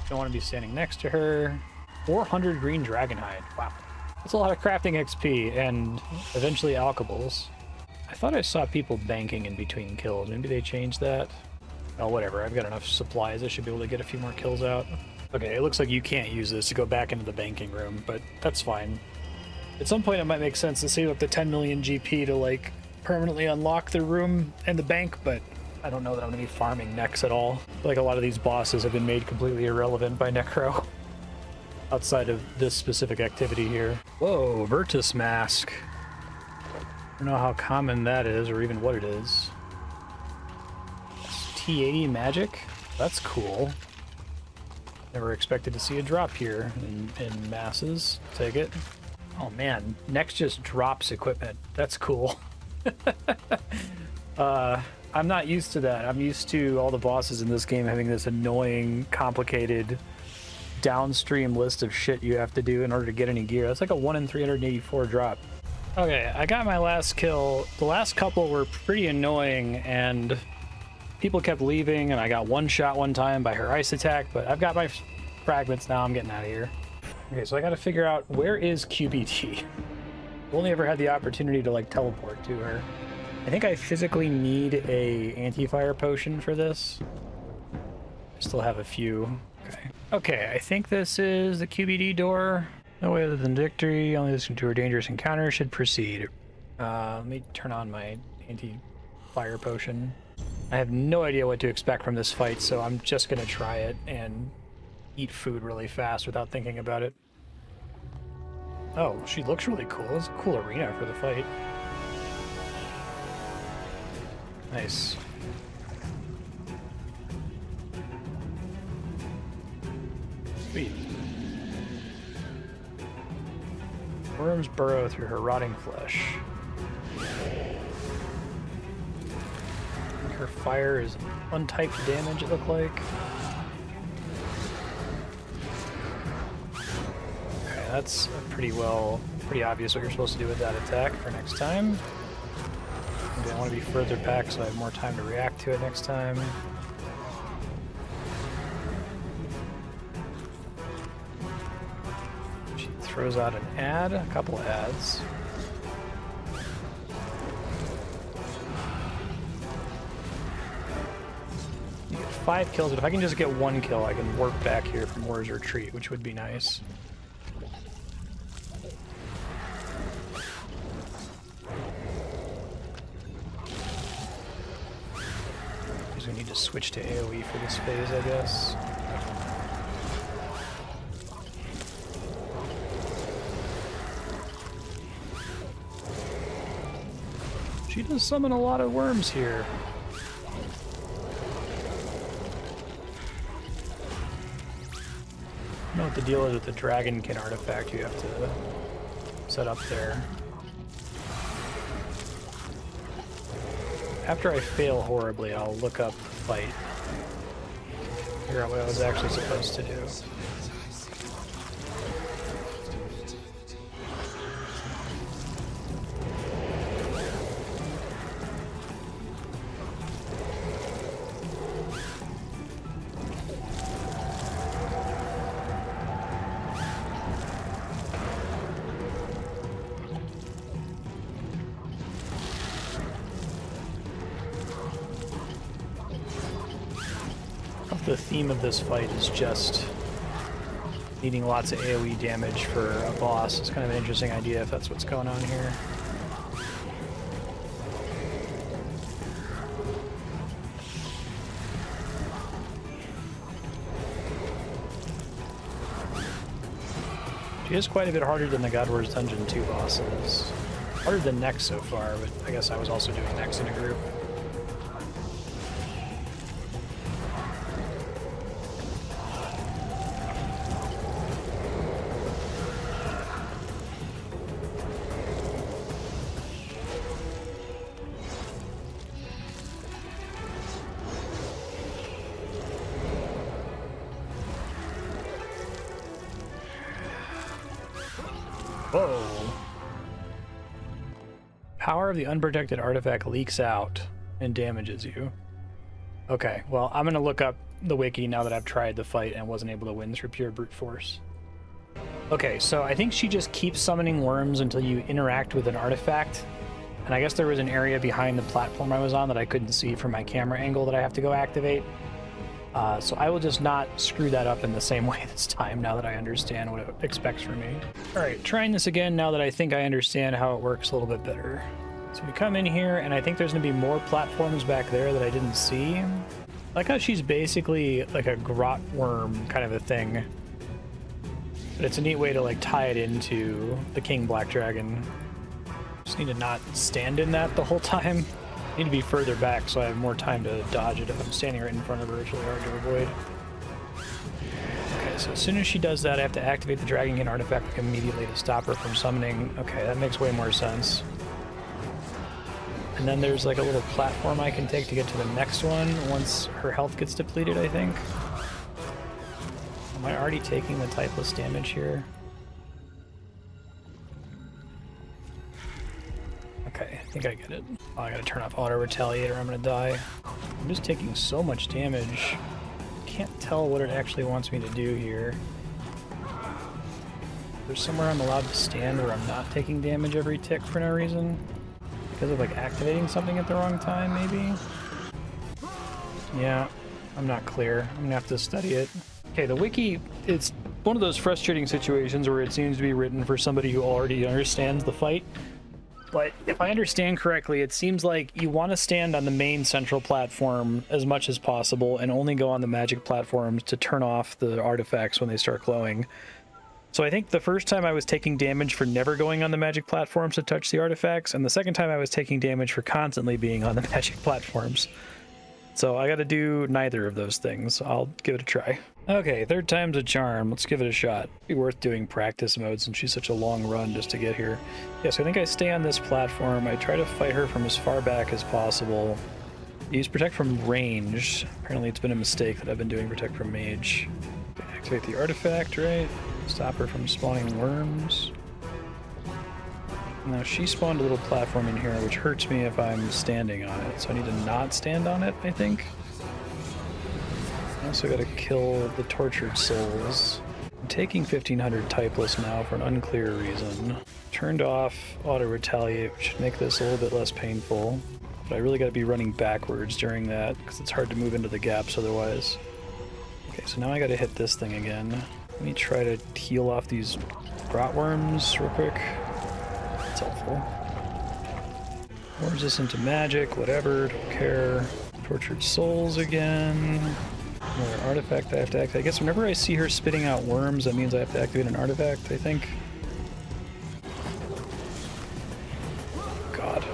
Don't want to be standing next to her. 400 green dragonhide. Wow. That's a lot of crafting XP and eventually alchables. I thought I saw people banking in between kills. Maybe they changed that. Oh, whatever. I've got enough supplies. I should be able to get a few more kills out. Okay, it looks like you can't use this to go back into the banking room, but that's fine. At some point, it might make sense to save up to 10 million GP to, like, permanently unlock the room and the bank, but I don't know that I'm going to be farming Nex at all. I feel like a lot of these bosses have been made completely irrelevant by Necro. Outside of this specific activity here. Whoa, Virtus Mask. I don't know how common that is or even what it is. It's T80 magic? That's cool. Never expected to see a drop here in masses. Take it. Oh man, Nex just drops equipment. That's cool. I'm not used to that. I'm used to all the bosses in this game having this annoying, complicated, downstream list of shit you have to do in order to get any gear. That's like a 1 in 384 drop. Okay, I got my last kill. The last couple were pretty annoying, and people kept leaving, and I got one shot one time by her ice attack, but I've got my fragments now. I'm getting out of here. Okay, so I gotta figure out, where is QBT? I've only ever had the opportunity to, like, teleport to her. I think I physically need a anti-fire potion for this. I still have a few. Okay, I think this is the QBD door. No way other than victory. Only listening to a dangerous encounter should proceed. Let me turn on my anti-fire potion. I have no idea what to expect from this fight, so I'm just gonna try it and eat food really fast without thinking about it. Oh, she looks really cool. It's a cool arena for the fight. Nice. Sweet. Worms burrow through her rotting flesh. Her fire is untyped damage, it looked like. Okay, that's pretty obvious what you're supposed to do with that attack for next time. Okay, I want to be further back so I have more time to react to it next time. throws out an ad, a couple ads. You get 5 kills, but if I can just get 1 kill, I can work back here from War's Retreat, which would be nice. We need to switch to AoE for this phase, I guess. She does summon a lot of worms here. I don't know what the deal is with the Dragonkin artifact you have to set up there. After I fail horribly, I'll look up the fight. Figure out what I was actually supposed to do. The theme of this fight is just needing lots of AoE damage for a boss. It's kind of an interesting idea if that's what's going on here. She is quite a bit harder than the God Wars Dungeon 2 bosses. Harder than Nex so far, but I guess I was also doing Nex in a group. Whoa. Power of the unprotected artifact leaks out and damages you. Okay, well, I'm gonna look up the wiki now that I've tried the fight and wasn't able to win through pure brute force. Okay, so I think she just keeps summoning worms until you interact with an artifact. And I guess there was an area behind the platform I was on that I couldn't see from my camera angle that I have to go activate. So I will just not screw that up in the same way this time now that I understand what it expects from me. Alright, trying this again now that I think I understand how it works a little bit better. So we come in here, and I think there's going to be more platforms back there that I didn't see. I like how she's basically like a grot worm kind of a thing. But it's a neat way to like tie it into the King Black Dragon. Just need to not stand in that the whole time. I need to be further back so I have more time to dodge it. If I'm standing right in front of her, it's really hard to avoid. Okay, so as soon as she does that, I have to activate the Dragonkin artifact like, immediately to stop her from summoning. Okay, that makes way more sense. And then there's like a little platform I can take to get to the next one once her health gets depleted, I think. Am I already taking the typeless damage here? Okay, I think I get it. Oh, I gotta turn off auto retaliate or I'm gonna die. I'm just taking so much damage. Can't tell what it actually wants me to do here. There's somewhere I'm allowed to stand where I'm not taking damage every tick for no reason. Because of like activating something at the wrong time, maybe? Yeah, I'm not clear. I'm gonna have to study it. Okay, the wiki, it's one of those frustrating situations where it seems to be written for somebody who already understands the fight. But if I understand correctly, it seems like you want to stand on the main central platform as much as possible and only go on the magic platforms to turn off the artifacts when they start glowing. So I think the first time I was taking damage for never going on the magic platforms to touch the artifacts, and the second time I was taking damage for constantly being on the magic platforms. So I gotta do neither of those things. I'll give it a try. Okay, third time's a charm. Let's give it a shot. It'd be worth doing practice mode since she's such a long run just to get here. Yes, I think I stay on this platform. I try to fight her from as far back as possible. Use protect from range. Apparently it's been a mistake that I've been doing protect from mage. Activate the artifact, right? Stop her from spawning worms. Now she spawned a little platform in here which hurts me if I'm standing on it, so I need to not stand on it, I think. I also gotta kill the tortured souls. taking 1500 typeless now for an unclear reason. Turned off auto retaliate, which should make this a little bit less painful. But I really got to be running backwards during that because it's hard to move into the gaps otherwise. Okay, so now I got to hit this thing again. Let me try to heal off these rotworms real quick. That's helpful. More resistant to magic, whatever, don't care. Tortured souls again. Another artifact I have to activate. I guess whenever I see her spitting out worms, that means I have to activate an artifact, I think. God.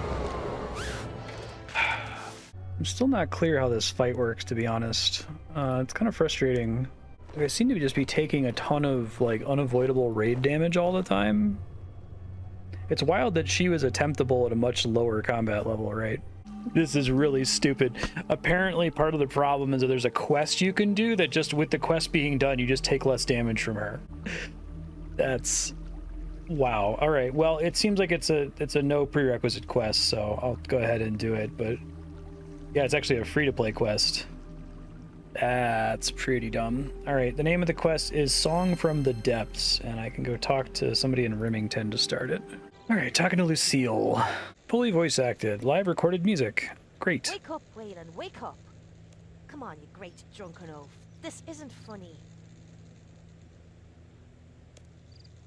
I'm still not clear how this fight works, to be honest. It's kind of frustrating. Like, I seem to just be taking a ton of, like, unavoidable raid damage all the time. It's wild that she was attemptable at a much lower combat level, right? This is really stupid. Apparently, part of the problem is that there's a quest you can do that just with the quest being done, you just take less damage from her. That's... wow. All right. Well, it seems like it's a no prerequisite quest, so I'll go ahead and do it. But yeah, it's actually a free-to-play quest. That's pretty dumb. All right. The name of the quest is Song from the Depths, and I can go talk to somebody in Remington to start it. All right. Talking to Lucille. Fully voice acted, live recorded music. Great. Wake up, Waylon, wake up. Come on, you great drunken oaf. This isn't funny.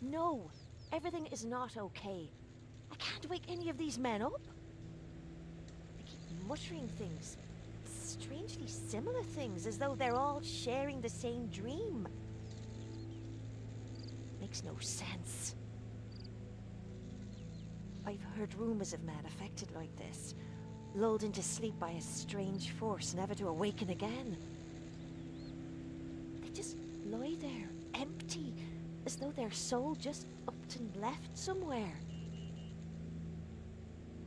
No, everything is not okay. I can't wake any of these men up. They keep muttering things, strangely similar things, as though they're all sharing the same dream. Makes no sense. I've heard rumors of men affected like this, lulled into sleep by a strange force, never to awaken again. They just lie there, empty, as though their soul just upped and left somewhere.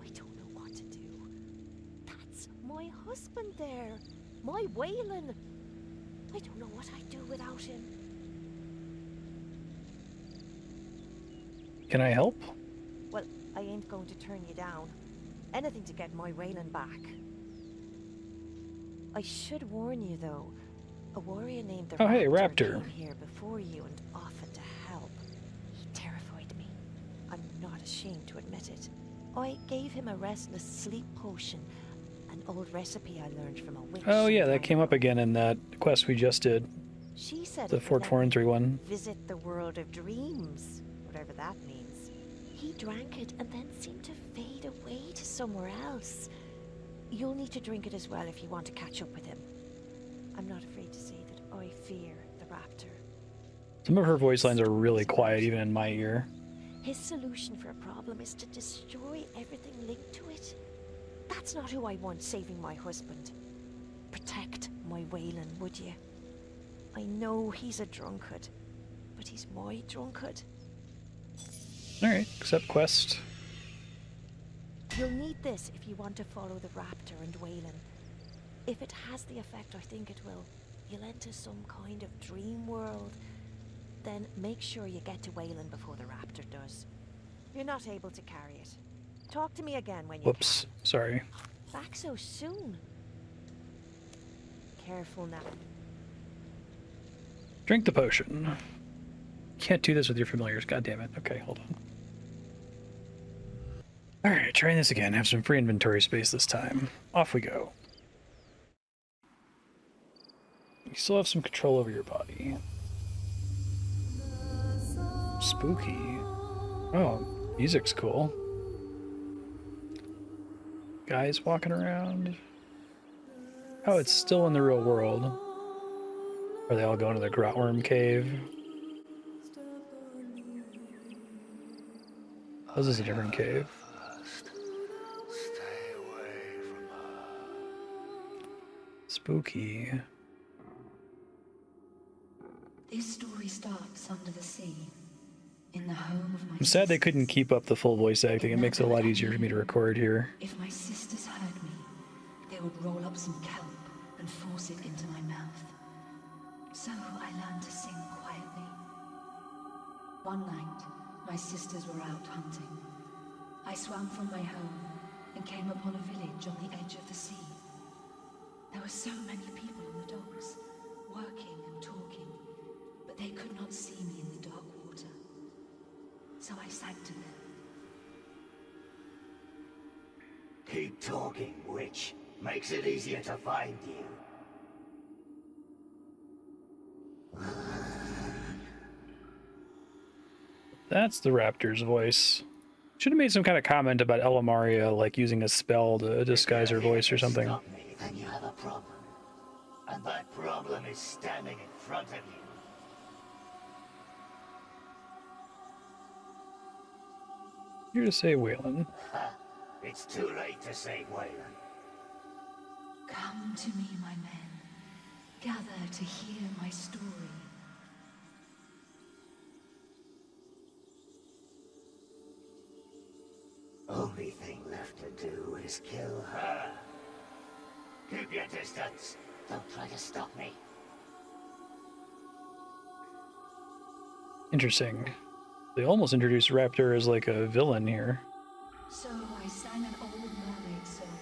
I don't know what to do. That's my husband there, my Waylon. I don't know what I'd do without him. Can I help? Well, I ain't going to turn you down. Anything to get my Waylon back. I should warn you, though. A warrior named the hey, Raptor came here before you and offered to help. He terrified me. I'm not ashamed to admit it. I gave him a restless sleep potion, an old recipe I learned from a witch. Oh yeah, that came up again in that quest we just did. She said the Fort Fornry one. Visit the world of dreams, whatever that means. He drank it and then seemed to fade away to somewhere else. You'll need to drink it as well if you want to catch up with him. I'm not afraid to say that I fear the raptor. Some of her voice lines are really quiet, even in my ear. His solution for a problem is to destroy everything linked to it. That's not who I want saving my husband. Protect my Waylon, would you? I know he's a drunkard, but he's my drunkard. Alright, accept quest. You'll need this if you want to follow the raptor and Waylon. If it has the effect I think it will, you'll enter some kind of dream world. Then make sure you get to Waylon before the raptor does. You're not able to carry it. Talk to me again when you Whoops, can. sorry. Back so soon. Careful now. Drink the potion. Can't do this with your familiars, god damn it. Okay, hold on. Alright, trying this again. Have some free inventory space this time. Off we go. You still have some control over your body. Spooky. Oh, music's cool. Guys walking around. Oh, it's still in the real world. Are they all going to the Grotworm Cave? Oh, this is a different cave. Spooky. This story starts under the sea, in the home of my I'm sad they couldn't keep up the full voice acting. It makes it a lot easier for me to record here. If my sisters heard me, they would roll up some kelp and force it into my mouth. So I learned to sing quietly. One night, my sisters were out hunting. I swam from my home and came upon a village on the edge of the sea. There were so many people on the docks, working and talking, but they could not see me in the dark water. So I sang to them. Keep talking, witch. Makes it easier to find you. That's the raptor's voice. Should have made some kind of comment about Elamaria, like using a spell to disguise her voice or something. Stop me, then you have a problem. And that problem is standing in front of you. Here to say Waylon. It's too late to save Waylon. Come to me, my men. Gather to hear my story. Only thing left to do is kill her. Keep your distance. Don't try to stop me. Interesting. They almost introduced Raptor as like a villain here. So I sang an old mermaid song,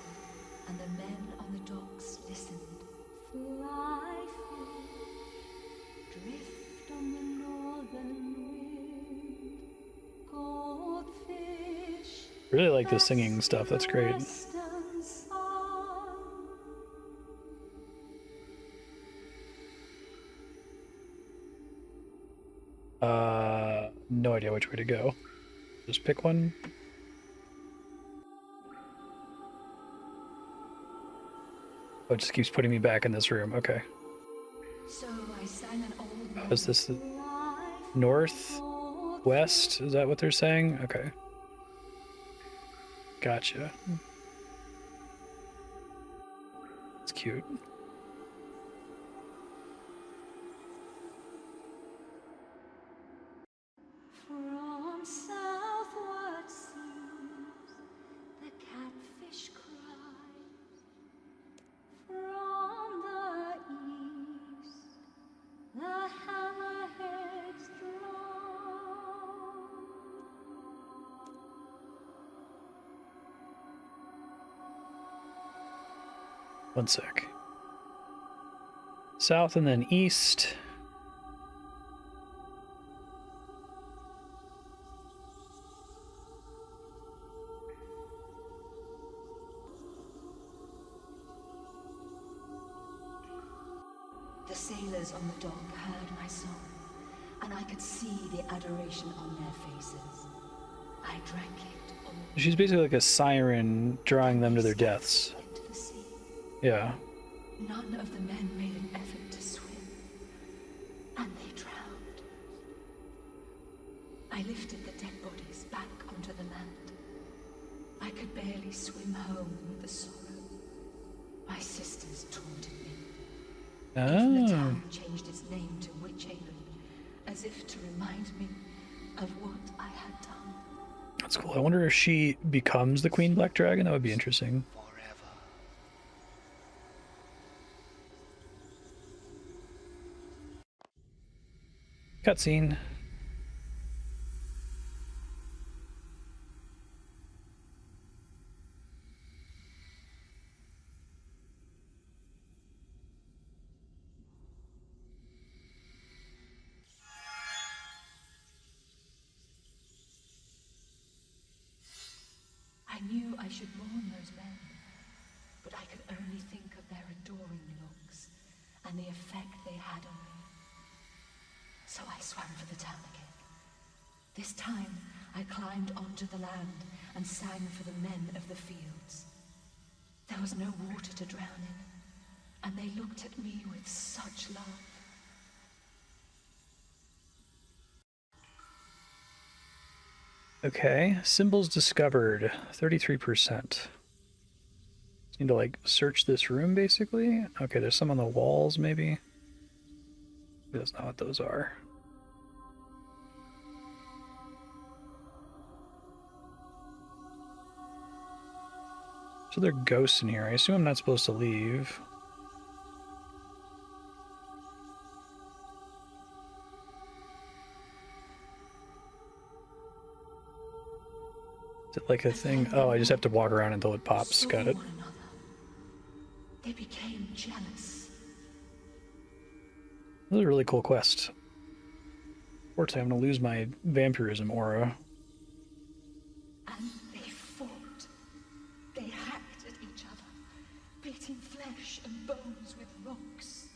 and the men on the docks listened. Fly free, drift on the northern wind, goldfish. Really like the singing stuff. That's great. No idea which way to go. Just pick one. Oh, it just keeps putting me back in this room. Okay. So I sang an old Is this the north, west? Is that what they're saying? Okay. Gotcha. It's cute. From southward seas, the catfish cries. From the east, the hammerheads drown. One sec. South and then east. The sailors on the dock heard my song, and I could see the adoration on their faces. I drank it all. She's basically like a siren drawing them to their deaths. Into the sea. Yeah. None of the men made an effort to swim, and they drowned. I lifted the dead bodies back onto the land. I could barely swim home with the sorrow. My sisters taunted me. Even the Oh. town changed its name to Witch Haven, as if to remind me of what I had done. That's cool. I wonder if she becomes the Queen Black Dragon. That would be interesting. Forever. Cutscene. I knew I should mourn those men, but I could only think of their adoring looks and the effect they had on me. So I swam for the town again. This time, I climbed onto the land and sang for the men of the fields. There was no water to drown in, and they looked at me with such love. Okay. Symbols discovered. 33%. Need to like search this room basically. Okay, there's some on the walls maybe. That's not what those are. So there are ghosts in here. I assume I'm not supposed to leave. Is it like a thing? Oh, I just have to walk around until it pops. Saw Got it. one another. They became jealous. This is a really cool quest. Fortunately, I'm gonna lose my vampirism aura. And they fought. They hacked at each other, beating flesh and bones with rocks.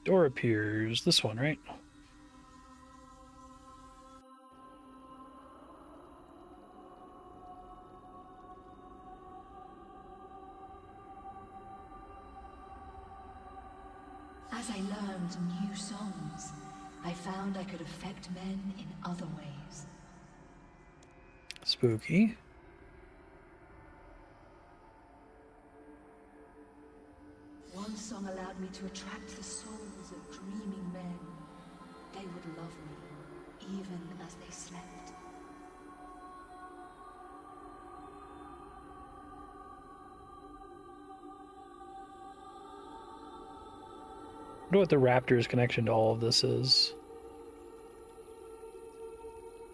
Door appears. This one, right? As I learned new songs, I found I could affect men in other ways. Spooky. One song allowed me to attract the souls of dreaming men. They would love me, even as they slept. I wonder what the Raptors' connection to all of this is.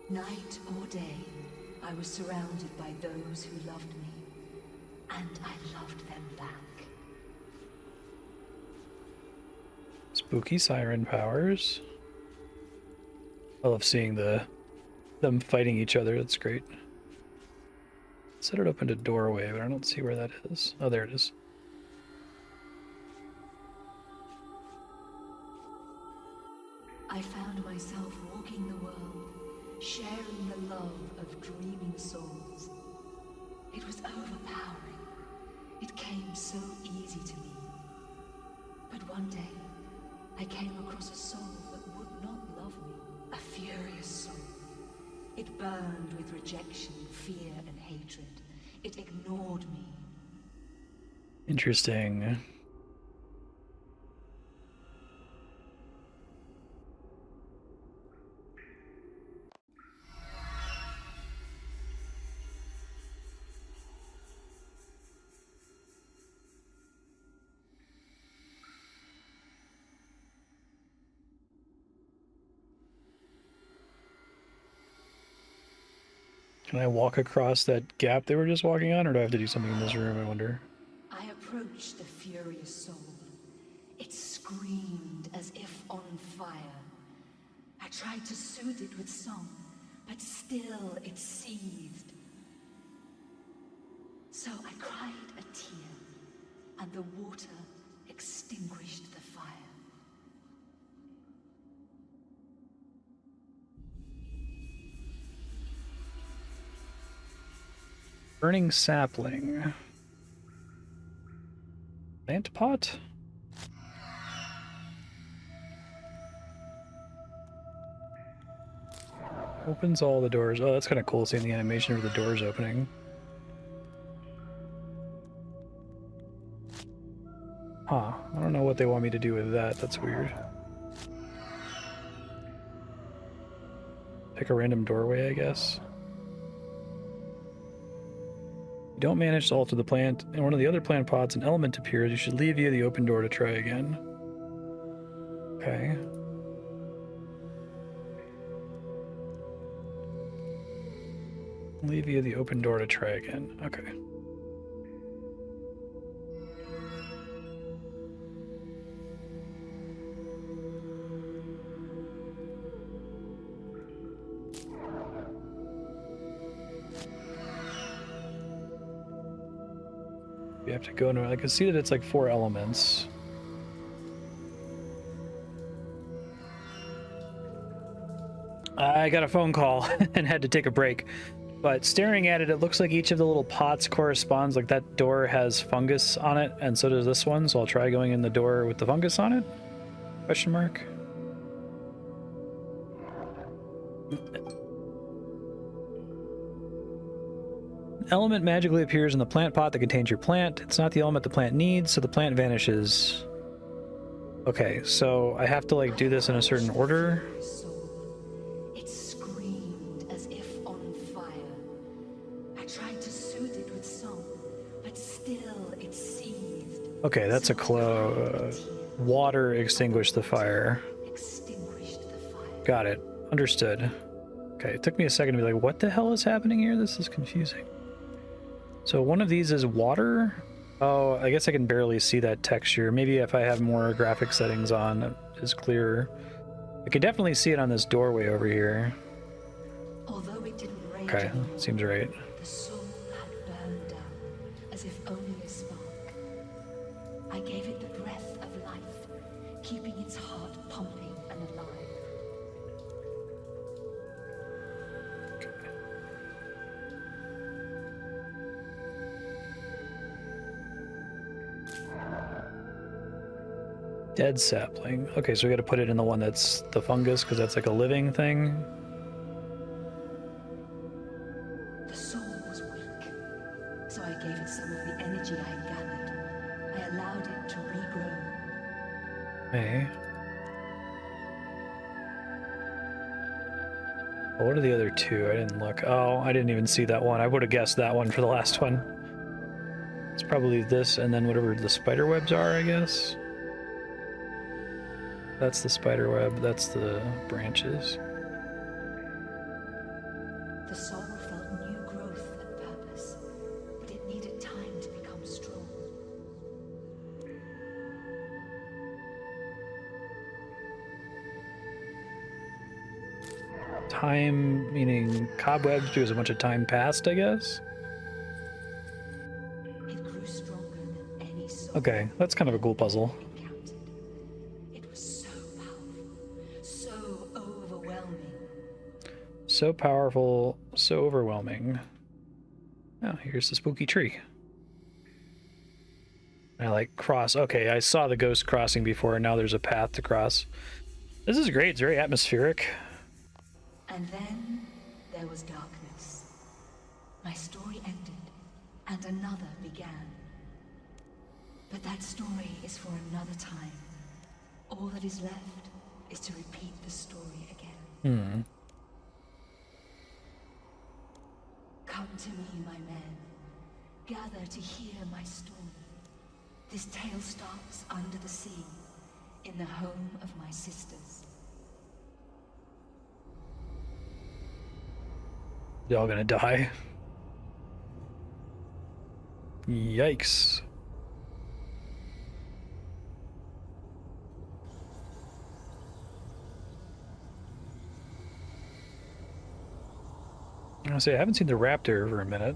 Night or day, I was surrounded by those who loved me, and I loved them back. Spooky siren powers. I love seeing them fighting each other. That's great. Said it opened a doorway, but I don't see where that is. Oh, there it is. I found myself walking the world, sharing the love of dreaming souls. It was overpowering. It came so easy to me. But one day, I came across a soul that would not love me. A furious soul. It burned with rejection, fear, and hatred. It ignored me. Interesting. Can I walk across that gap they were just walking on, or do I have to do something in this room, I wonder? I approached the furious soul. It screamed as if on fire. I tried to soothe it with song, but still it seethed. So I cried a tear, and the water extinguished the fire. Burning sapling. Plant pot? Opens all the doors. Oh, that's kind of cool seeing the animation of the doors opening. Huh. I don't know what they want me to do with that. That's weird. Pick a random doorway, I guess. You don't manage to alter the plant. In one of the other plant pots, an element appears. You should leave via the open door to try again. Okay. Leave via the open door to try again. Okay. You have to go into. I can see that it's like 4 elements. I got a phone call and had to take a break. But staring at it, it looks like each of the little pots corresponds. Like that door has fungus on it, and so does this one. So I'll try going in the door with the fungus on it? Question mark. Element magically appears in the plant pot that contains your plant. It's not the element the plant needs, so the plant vanishes. Okay, so I have to like do this in a certain order. It screamed as if on fire. I tried to soothe it with song, but still it seethed. Okay, that's a water extinguished the fire. Extinguished the fire. Got it. Understood. Okay, it took me a second to be like, what the hell is happening here? This is confusing. So one of these is water. Oh, I guess I can barely see that texture. Maybe if I have more graphic settings on, it's clearer. I can definitely see it on this doorway over here. Although it didn't rage Okay, anymore, seems right. the soul had burned down, as if only a spark. I gave it the breath of life, keeping its heart pumping and alive. Dead sapling. Okay, so we gotta put it in the one that's the fungus, because that's like a living thing. The soul was weak, so I gave it some of the energy I had gathered. I allowed it to regrow. Okay. Well, what are the other two? I didn't look. Oh, I didn't even see that one. I would have guessed that one for the last one. It's probably this, and then whatever the spider webs are, I guess. That's the spider web, that's the branches. The soul felt new growth and purpose, but it needed time to become strong. Time, meaning cobwebs, because a bunch of time passed, I guess? It grew stronger than any soul Okay, that's kind of a cool puzzle. I've encountered. It was so powerful, so overwhelming. So powerful, so overwhelming. Oh, here's the spooky tree. I like cross. Okay, I saw the ghost crossing before, and now there's a path to cross. This is great, it's very atmospheric. And then there was darkness. My story ended, and another began. But that story is for another time. All that is left is to repeat the story again. Come to me, my men. Gather to hear my story. This tale starts under the sea, in the home of my sisters. Y'all gonna die. Yikes. I say I haven't seen the raptor for a minute.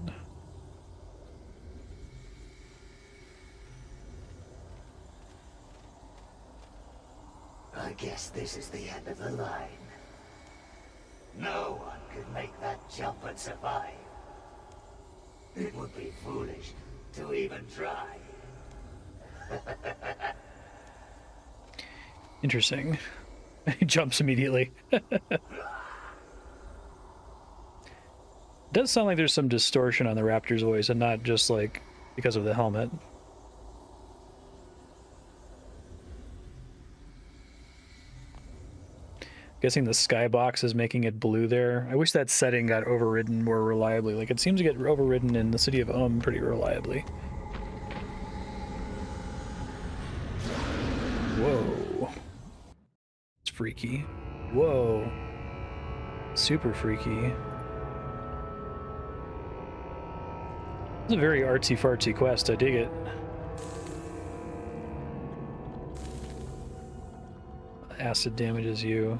I guess this is the end of the line. No one could make that jump and survive. It would be foolish to even try. Interesting. He jumps immediately. Does sound like there's some distortion on the raptor's voice and not just like because of the helmet. Guessing the skybox is making it blue there. I wish that setting got overridden more reliably. Like, it seems to get overridden in the city of pretty reliably. Whoa. It's freaky. Whoa. Super freaky. It's a very artsy-fartsy quest. I dig it. Acid damages you.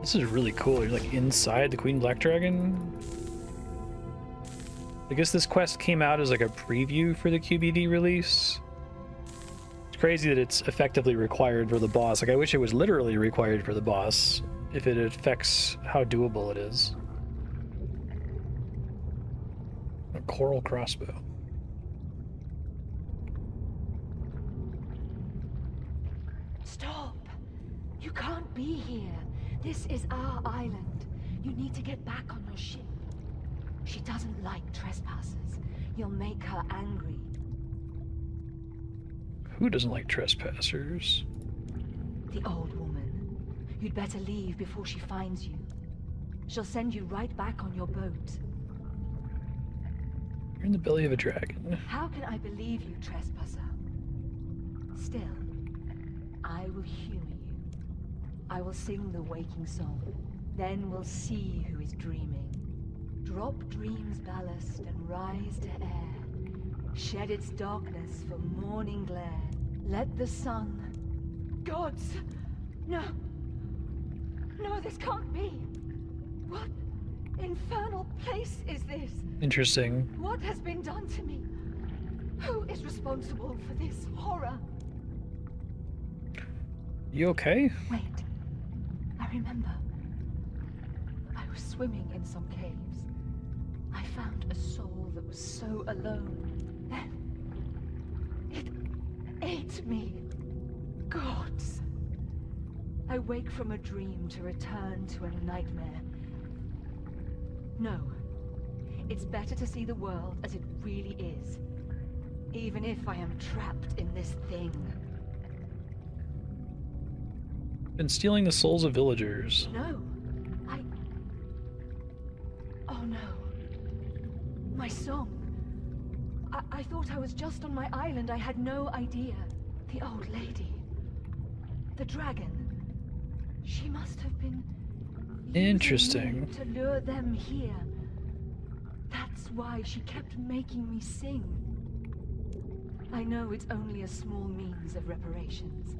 This is really cool. You're like inside the Queen Black Dragon. I guess this quest came out as like a preview for the QBD release. It's crazy that it's effectively required for the boss. Like, I wish it was literally required for the boss if it affects how doable it is. A coral crossbow. Stop! You can't be here. This is our island. You need to get back on your ship. She doesn't like trespassers. You'll make her angry. Who doesn't like trespassers? The old woman. You'd better leave before she finds you. She'll send you right back on your boat. You're in the belly of a dragon. How can I believe you, trespasser? Still, I will humor you. I will sing the waking song. Then we'll see who is dreaming. Drop dream's ballast and rise to air. Shed its darkness for morning glare. Let the sun... Gods! No! No, this can't be! What infernal place is this? Interesting. What has been done to me? Who is responsible for this horror? You okay? Wait. I remember. I was swimming in some caves. I found a soul that was so alone. Then... it ate me. Gods. I wake from a dream to return to a nightmare. No. It's better to see the world as it really is. Even if I am trapped in this thing. Been stealing the souls of villagers. No. Oh no. My song. I thought I was just on my island. I had no idea. The old lady. The dragon. She must have been... Interesting. using me to lure them here. That's why she kept making me sing. I know it's only a small means of reparations,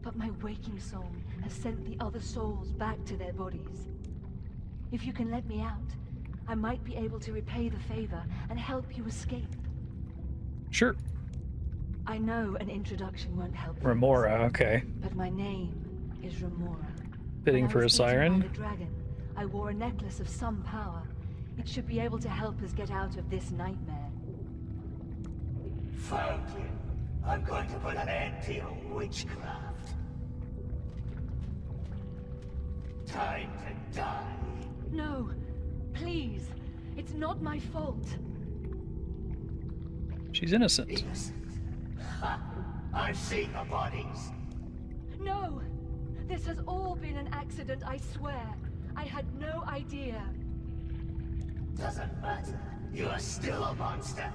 but my waking song has sent the other souls back to their bodies. If you can let me out, I might be able to repay the favor and help you escape. Sure. I know an introduction won't help. Remora, okay. But my name is Remora. Fitting When I for a was eaten by siren. the dragon, I wore a necklace of some power. It should be able to help us get out of this nightmare. Found you. I'm going to put an end to your witchcraft. Time to die. No, please. It's not my fault. She's innocent. Innocent. Ha! I've seen the bodies. No! This has all been an accident, I swear. I had no idea. Doesn't matter. You're still a monster.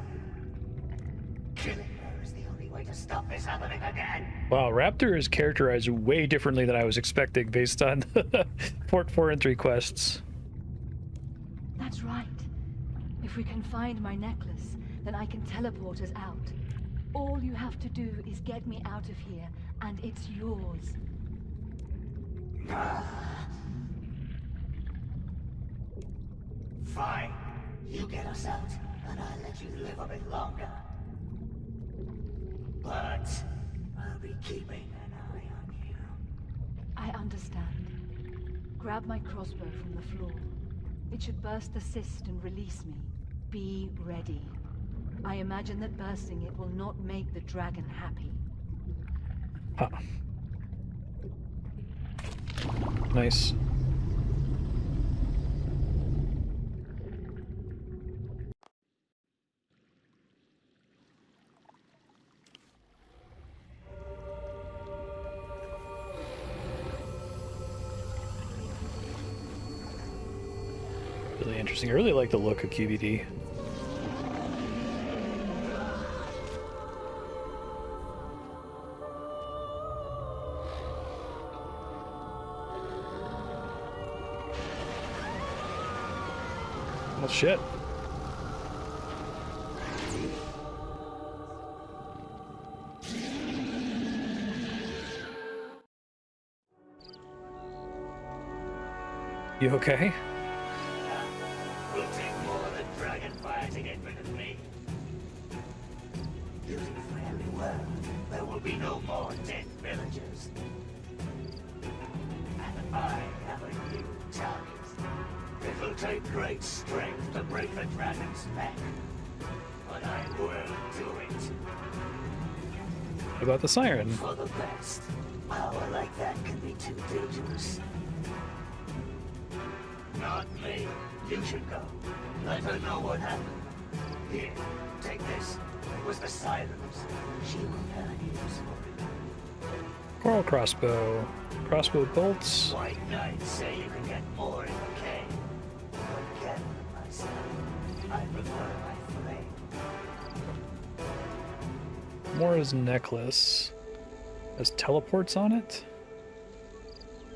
Killing her is the only way to stop this happening again. Wow, Raptor is characterized way differently than I was expecting based on Port 4 and 3 quests. That's right. If we can find my necklace, then I can teleport us out. All you have to do is get me out of here, and it's yours. Fine. You get us out, and I'll let you live a bit longer. But I'll be keeping an eye on you. I understand. Grab my crossbow from the floor. It should burst the cyst and release me. Be ready. I imagine that bursting it will not make the dragon happy. Huh. Nice. Really interesting. I really like the look of QBD. Well, shit. You okay? We'll take more than dragon fire to get rid of me. Using fairly well, there will be no more dead villagers. And I have a new target. It'll take great strength to break the dragon's neck, but I will do it. What about the siren? For the best. Power like that can be too dangerous. Not me. You should go. Let her know what happened. Here, take this. It was the sirens. She will have use for it. Coral crossbow. Crossbow bolts. White knights say you can get more in the cave. Mora's necklace has teleports on it.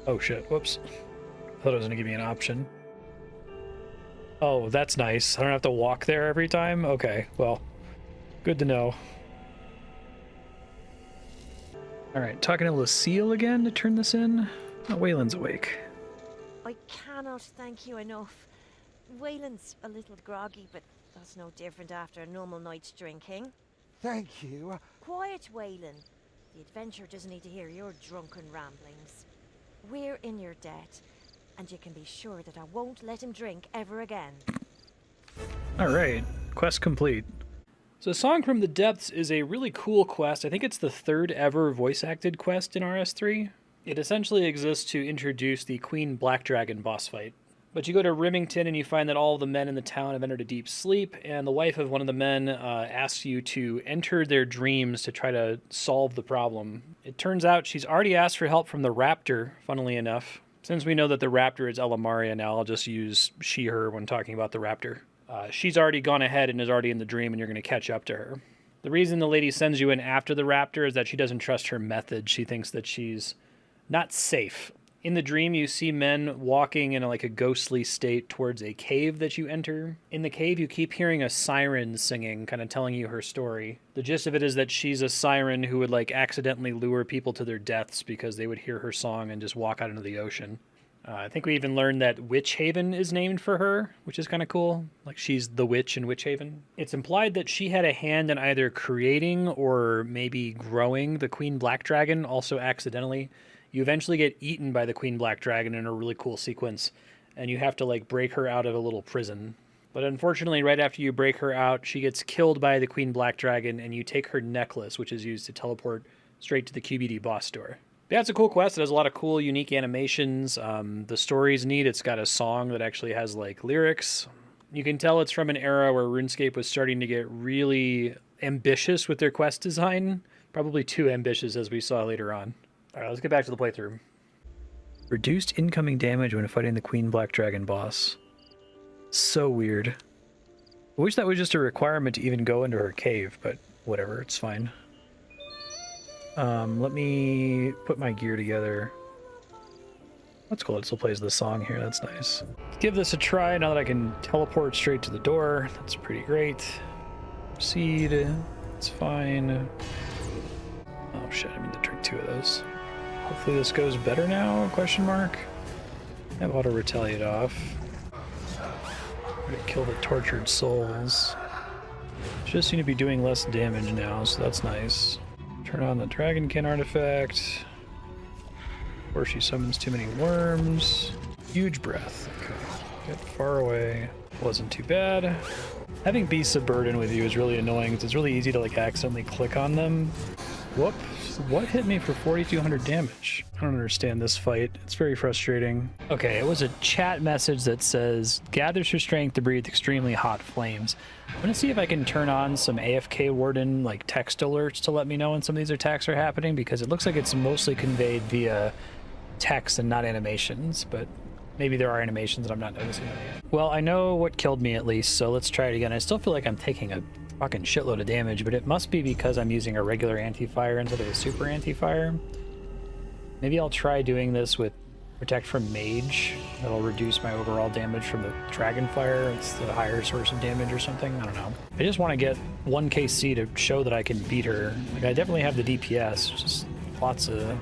Oh shit, whoops. I thought it was gonna give me an option. Oh, that's nice. I don't have to walk there every time? Okay, well, good to know. Alright, talking to Lucille again to turn this in. Oh, Waylon's awake. I cannot thank you enough. Waylon's a little groggy, but that's no different after a normal night's drinking. Thank you. Quiet, Waylon. The adventurer doesn't need to hear your drunken ramblings. We're in your debt, and you can be sure that I won't let him drink ever again. Alright, quest complete. So Song from the Depths is a really cool quest. I think it's the 3rd ever voice-acted quest in RS3. It essentially exists to introduce the Queen Black Dragon boss fight. But you go to Remington and you find that all of the men in the town have entered a deep sleep, and the wife of one of the men asks you to enter their dreams to try to solve the problem. It turns out she's already asked for help from the Raptor, funnily enough. Since we know that the Raptor is Elamaria now, I'll just use she, her when talking about the Raptor. She's already gone ahead and is already in the dream, and you're going to catch up to her. The reason the lady sends you in after the Raptor is that she doesn't trust her method. She thinks that she's not safe. In the dream, you see men walking in like a ghostly state towards a cave that you enter. In the cave, you keep hearing a siren singing, kind of telling you her story. The gist of it is that she's a siren who would like accidentally lure people to their deaths because they would hear her song and just walk out into the ocean. I think we even learned that Witch Haven is named for her, which is kind of cool. Like she's the witch in Witch Haven. It's implied that she had a hand in either creating or maybe growing the Queen Black Dragon, also accidentally. You eventually get eaten by the Queen Black Dragon in a really cool sequence, and you have to like break her out of a little prison. But unfortunately, right after you break her out, she gets killed by the Queen Black Dragon, and you take her necklace, which is used to teleport straight to the QBD boss door. Yeah, it's a cool quest. It has a lot of cool, unique animations. The story's neat. It's got a song that actually has like lyrics. You can tell it's from an era where RuneScape was starting to get really ambitious with their quest design. Probably too ambitious, as we saw later on. All right, let's get back to the playthrough. Reduced incoming damage when fighting the Queen Black Dragon boss. So weird. I wish that was just a requirement to even go into her cave, but whatever, it's fine. Let me put my gear together. That's cool, it still plays the song here, that's nice. Let's give this a try now that I can teleport straight to the door. That's pretty great. Proceed, it's fine. Oh shit, I mean to drink 2 of those. Hopefully this goes better now, question mark. I have auto retaliate off. I'm gonna kill the tortured souls. Just seem to be doing less damage now, so that's nice. Turn on the Dragonkin artifact. Of course, she summons too many worms. Huge breath. Okay. Get far away. Wasn't too bad. Having Beasts of Burden with you is really annoying because it's really easy to like accidentally click on them. Whoops. What hit me for 4,200 damage? I don't understand this fight. It's very frustrating. Okay, it was a chat message that says, gathers her strength to breathe extremely hot flames. I'm gonna see if I can turn on some AFK Warden like text alerts to let me know when some of these attacks are happening, because it looks like it's mostly conveyed via text and not animations, but maybe there are animations that I'm not noticing them yet. Well, I know what killed me at least, so let's try it again. I still feel like I'm taking a fucking shitload of damage, but it must be because I'm using a regular anti-fire instead of a super anti-fire. Maybe I'll try doing this with Protect from Mage. That'll reduce my overall damage from the Dragonfire. It's the higher source of damage or something. I don't know. I just want to get 1 KC to show that I can beat her. Like, I definitely have the DPS, just lots of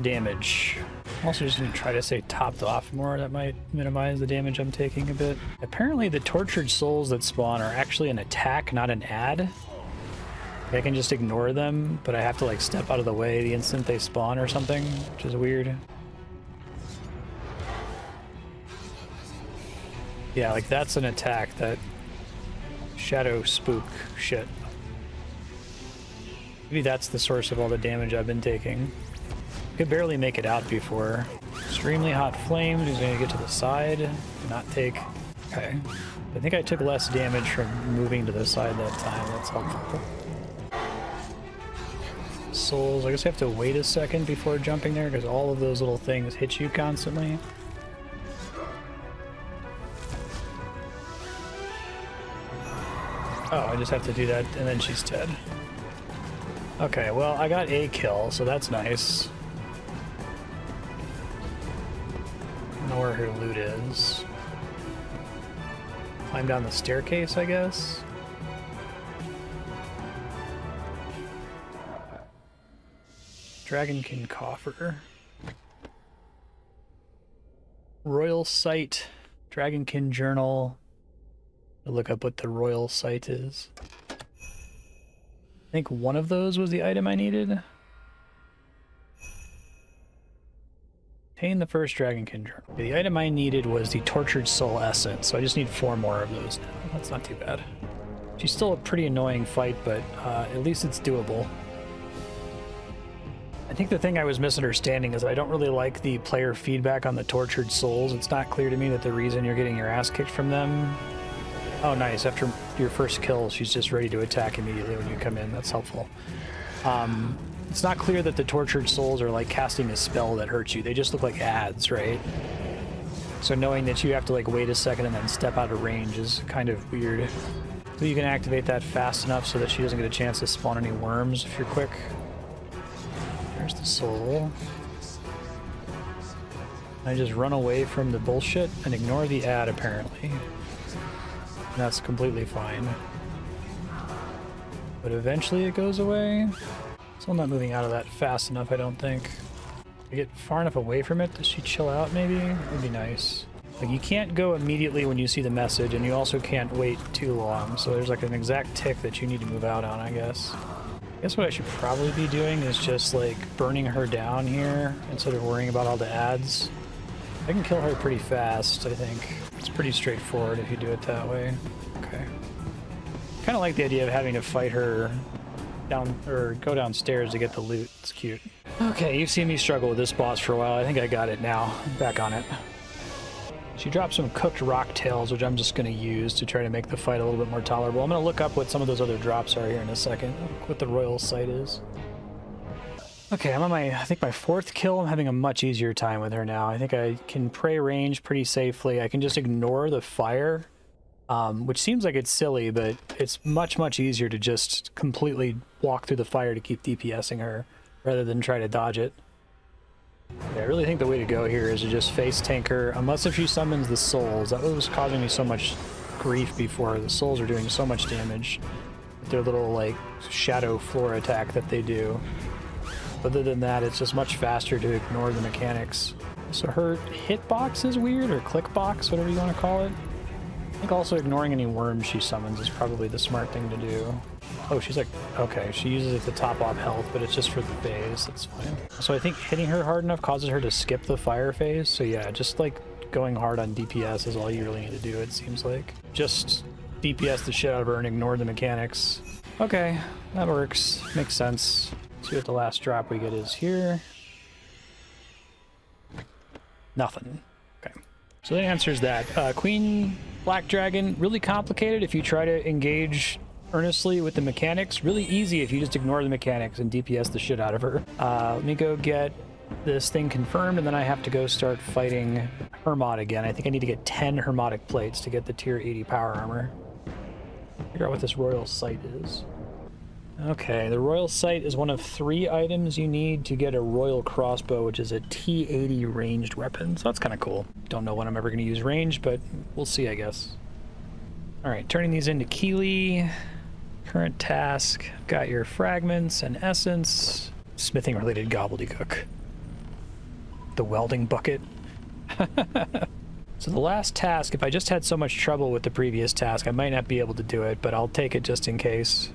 damage. I'm also just going to try to stay topped off more. That might minimize the damage I'm taking a bit. Apparently the tortured souls that spawn are actually an attack, not an add. I can just ignore them, but I have to like step out of the way the instant they spawn or something, which is weird. Yeah, like that's an attack, that shadow spook shit. Maybe that's the source of all the damage I've been taking. Could barely make it out before. Extremely hot flames. He's gonna get to the side, not take. Okay. I think I took less damage from moving to the side that time. That's helpful. Souls. I guess I have to wait a second before jumping there because all of those little things hit you constantly. Oh, I just have to do that and then she's dead. Okay, well, I got a kill, so that's nice. I don't know where her loot is. Climb down the staircase, I guess. Dragonkin coffer. Royal site. Dragonkin journal. I'll look up what the royal site is. I think one of those was the item I needed. Obtain the first Dragonkin journal. The item I needed was the tortured soul essence, so I just need 4 more of those now. That's not too bad. She's still a pretty annoying fight, but at least it's doable. I think the thing I was misunderstanding is I don't really like the player feedback on the tortured souls. It's not clear to me that the reason you're getting your ass kicked from them... Oh, nice. After your first kill, she's just ready to attack immediately when you come in. That's helpful. It's not clear that the tortured souls are like casting a spell that hurts you. They just look like ads, right? So knowing that you have to like wait a second and then step out of range is kind of weird. So you can activate that fast enough so that she doesn't get a chance to spawn any worms if you're quick. There's the soul. I just run away from the bullshit and ignore the ad, apparently. And that's completely fine. But eventually it goes away. Still not moving out of that fast enough, I don't think. I get far enough away from it, does she chill out maybe? Would be nice. Like, you can't go immediately when you see the message, and you also can't wait too long, so there's like an exact tick that you need to move out on, I guess. I guess what I should probably be doing is just like burning her down here instead of worrying about all the ads. I can kill her pretty fast, I think. It's pretty straightforward if you do it that way. Okay. Kind of like the idea of having to fight her down, or go downstairs to get the loot. It's cute. Okay, you've seen me struggle with this boss for a while. I think I got it now. I'm back on it. She dropped some cooked rock tails, which I'm just going to use to try to make the fight a little bit more tolerable. I'm going to look up what some of those other drops are here in a second, what the royal site is. Okay, I'm on I think my 4th kill. I'm having a much easier time with her now. I think I can prey range pretty safely. I can just ignore the fire, which seems like it's silly, but it's much, much easier to just completely walk through the fire to keep DPSing her rather than try to dodge it. Yeah, I really think the way to go here is to just face tank her, unless if she summons the souls. That was causing me so much grief before. The souls are doing so much damage with their little, like, shadow floor attack that they do. Other than that, it's just much faster to ignore the mechanics. So her hitbox is weird, or clickbox, whatever you want to call it. I think also ignoring any worms she summons is probably the smart thing to do. Oh, she's like, okay, she uses it to top off health, but it's just for the phase, that's fine. So I think hitting her hard enough causes her to skip the fire phase, so yeah, just like going hard on DPS is all you really need to do, it seems like. Just DPS the shit out of her and ignore the mechanics. Okay, that works, makes sense. See what the last drop we get is here. Nothing. Okay. So that answers that. Queen Black Dragon, really complicated if you try to engage earnestly with the mechanics. Really easy if you just ignore the mechanics and DPS the shit out of her. Let me go get this thing confirmed, and then I have to go start fighting Hermod again. I think I need to get 10 Hermotic plates to get the tier 80 power armor. Figure out what this royal site is. Okay, the royal sight is one of 3 items you need to get a royal crossbow, which is a T80 ranged weapon, so that's kind of cool. Don't know when I'm ever going to use range, but we'll see, I guess. Alright, turning these into Keely. Current task, got your fragments and essence. Smithing related gobbledygook. The welding bucket. So the last task, if I just had so much trouble with the previous task, I might not be able to do it, but I'll take it just in case.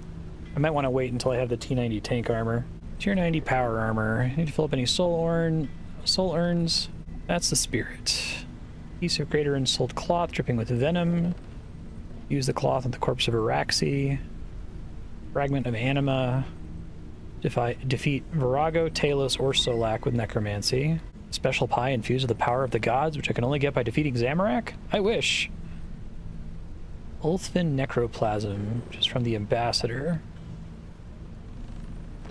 I might want to wait until I have the T90 tank armor. Tier 90 power armor. Need to fill up any soul urns. That's the spirit. Piece of greater unsold cloth dripping with venom. Use the cloth on the corpse of Araxi. Fragment of anima. Defeat Virago, Talos, or Solak with necromancy. Special pie infused with the power of the gods, which I can only get by defeating Zamorak? I wish. Ulthvin necroplasm, just from the ambassador.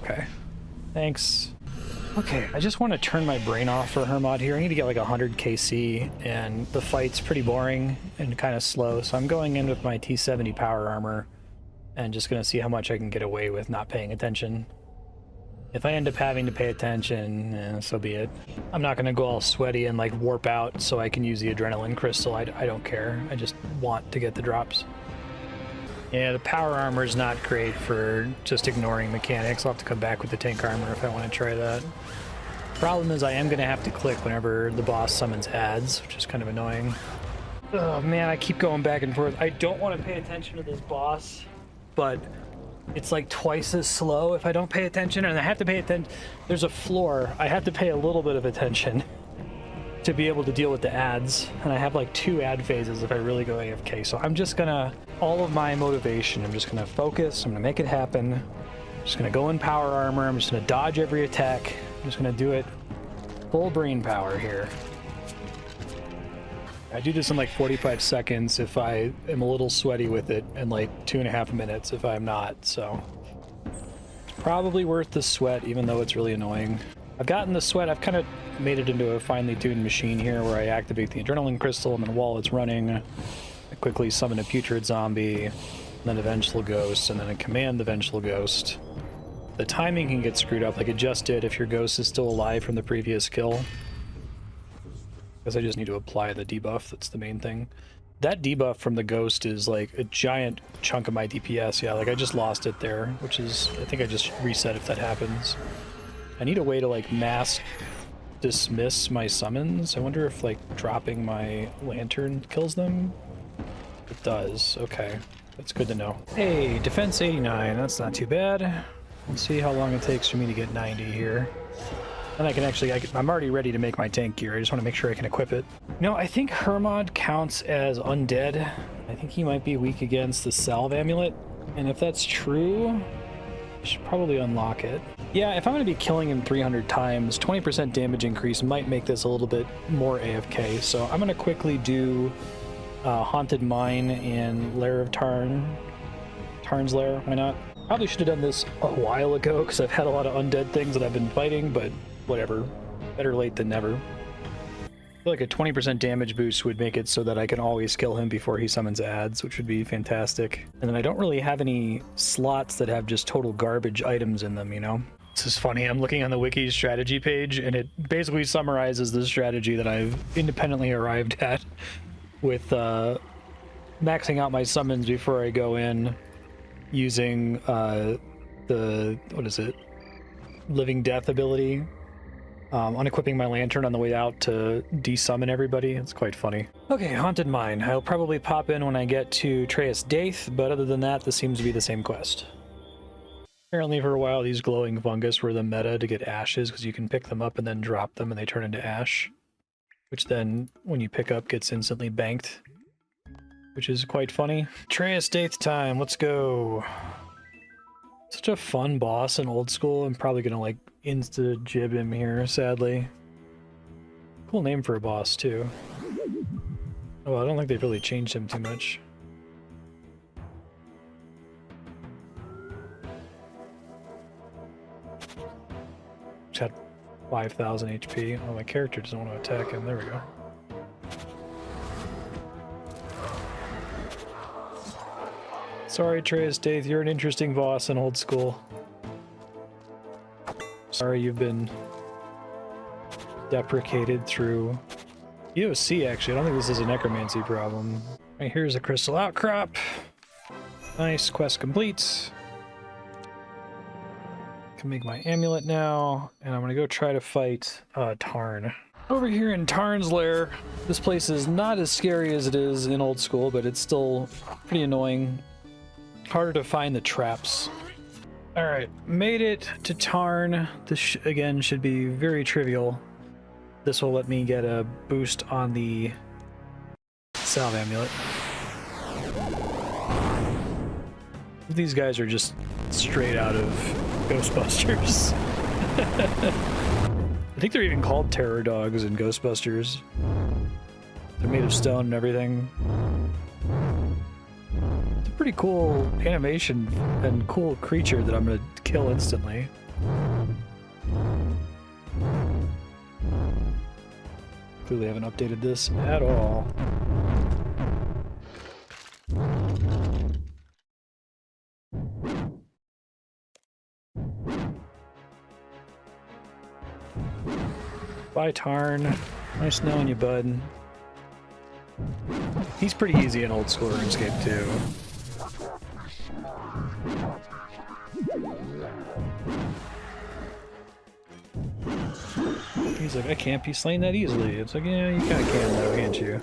Okay. Thanks. Okay, I just want to turn my brain off for Hermod here. I need to get like 100 KC, and the fight's pretty boring and kind of slow, so I'm going in with my T70 power armor and just going to see how much I can get away with not paying attention. If I end up having to pay attention, so be it. I'm not gonna go all sweaty and like warp out so I can use the adrenaline crystal. I don't care. I just want to get the drops. Yeah, the power armor is not great for just ignoring mechanics. I'll have to come back with the tank armor if I want to try that. Problem is I am gonna have to click whenever the boss summons ads, which is kind of annoying. Oh man, I keep going back and forth. I don't want to pay attention to this boss, but it's like twice as slow if I don't pay attention, and I have to pay attention. There's a floor. I have to pay a little bit of attention to be able to deal with the ads, and I have like 2 ad phases if I really go AFK. So I'm just gonna, all of my motivation, I'm just gonna focus, I'm gonna make it happen. I'm just gonna go in power armor, I'm just gonna dodge every attack. I'm just gonna do it full brain power here. I do this in like 45 seconds if I am a little sweaty with it, and like 2.5 minutes if I'm not, so. It's probably worth the sweat, even though it's really annoying. I've gotten the sweat, I've kind of made it into a finely tuned machine here where I activate the adrenaline crystal, and then while it's running, I quickly summon a putrid zombie, and then a vengeful ghost, and then I command the vengeful ghost. The timing can get screwed up like it just did if your ghost is still alive from the previous kill. Because I just need to apply the debuff, that's the main thing. That debuff from the ghost is like a giant chunk of my DPS. Yeah, like I just lost it there, which is, I think I just reset if that happens. I need a way to like mass dismiss my summons. I wonder if like dropping my lantern kills them? It does, okay. That's good to know. Hey, defense 89, that's not too bad. Let's see how long it takes for me to get 90 here. And I can actually, I'm already ready to make my tank gear. I just want to make sure I can equip it. No, I think Hermod counts as undead. I think he might be weak against the salve amulet. And if that's true, I should probably unlock it. Yeah, if I'm going to be killing him 300 times, 20% damage increase might make this a little bit more AFK. So I'm going to quickly do Haunted Mine and Lair of Tarn. Tarn's Lair, why not? Probably should have done this a while ago because I've had a lot of undead things that I've been fighting, but whatever. Better late than never. I feel like a 20% damage boost would make it so that I can always kill him before he summons ads, which would be fantastic. And then I don't really have any slots that have just total garbage items in them, you know? This is funny, I'm looking on the wiki strategy page, and it basically summarizes the strategy that I've independently arrived at with maxing out my summons before I go in, using the, what is it? Living Death ability. Unequipping my lantern on the way out to desummon everybody. It's quite funny. Okay, Haunted Mine. I'll probably pop in when I get to Traeus Daith, but other than that, this seems to be the same quest. Apparently for a while, these glowing fungus were the meta to get ashes, because you can pick them up and then drop them and they turn into ash. Which then, when you pick up, gets instantly banked. Which is quite funny. Traeus Daith time, let's go. Such a fun boss in old school. I'm probably gonna like insta-jib him here, sadly. Cool name for a boss too. Oh, I don't think they've really changed him too much. Just had 5,000 HP. Oh, my character doesn't want to attack him. There we go. Sorry, Traeus Daith, you're an interesting boss in old school. Sorry you've been deprecated through EOC, actually. I don't think this is a necromancy problem. Right, here's a crystal outcrop. Nice, quest complete. Can make my amulet now, and I'm gonna go try to fight Tarn. Over here in Tarn's lair, this place is not as scary as it is in old school, but it's still pretty annoying. Harder to find the traps. Alright, made it to Tarn. This again should be very trivial. This will let me get a boost on the salve amulet. These guys are just straight out of Ghostbusters. I think they're even called terror dogs in Ghostbusters. They're made of stone and everything. It's a pretty cool animation and cool creature that I'm gonna kill instantly. Clearly haven't updated this at all. Bye, Tarn. Nice knowing you, bud. He's pretty easy in old school RuneScape, too. He's like, I can't be slain that easily. It's like, yeah, you kind of can, though, can't you?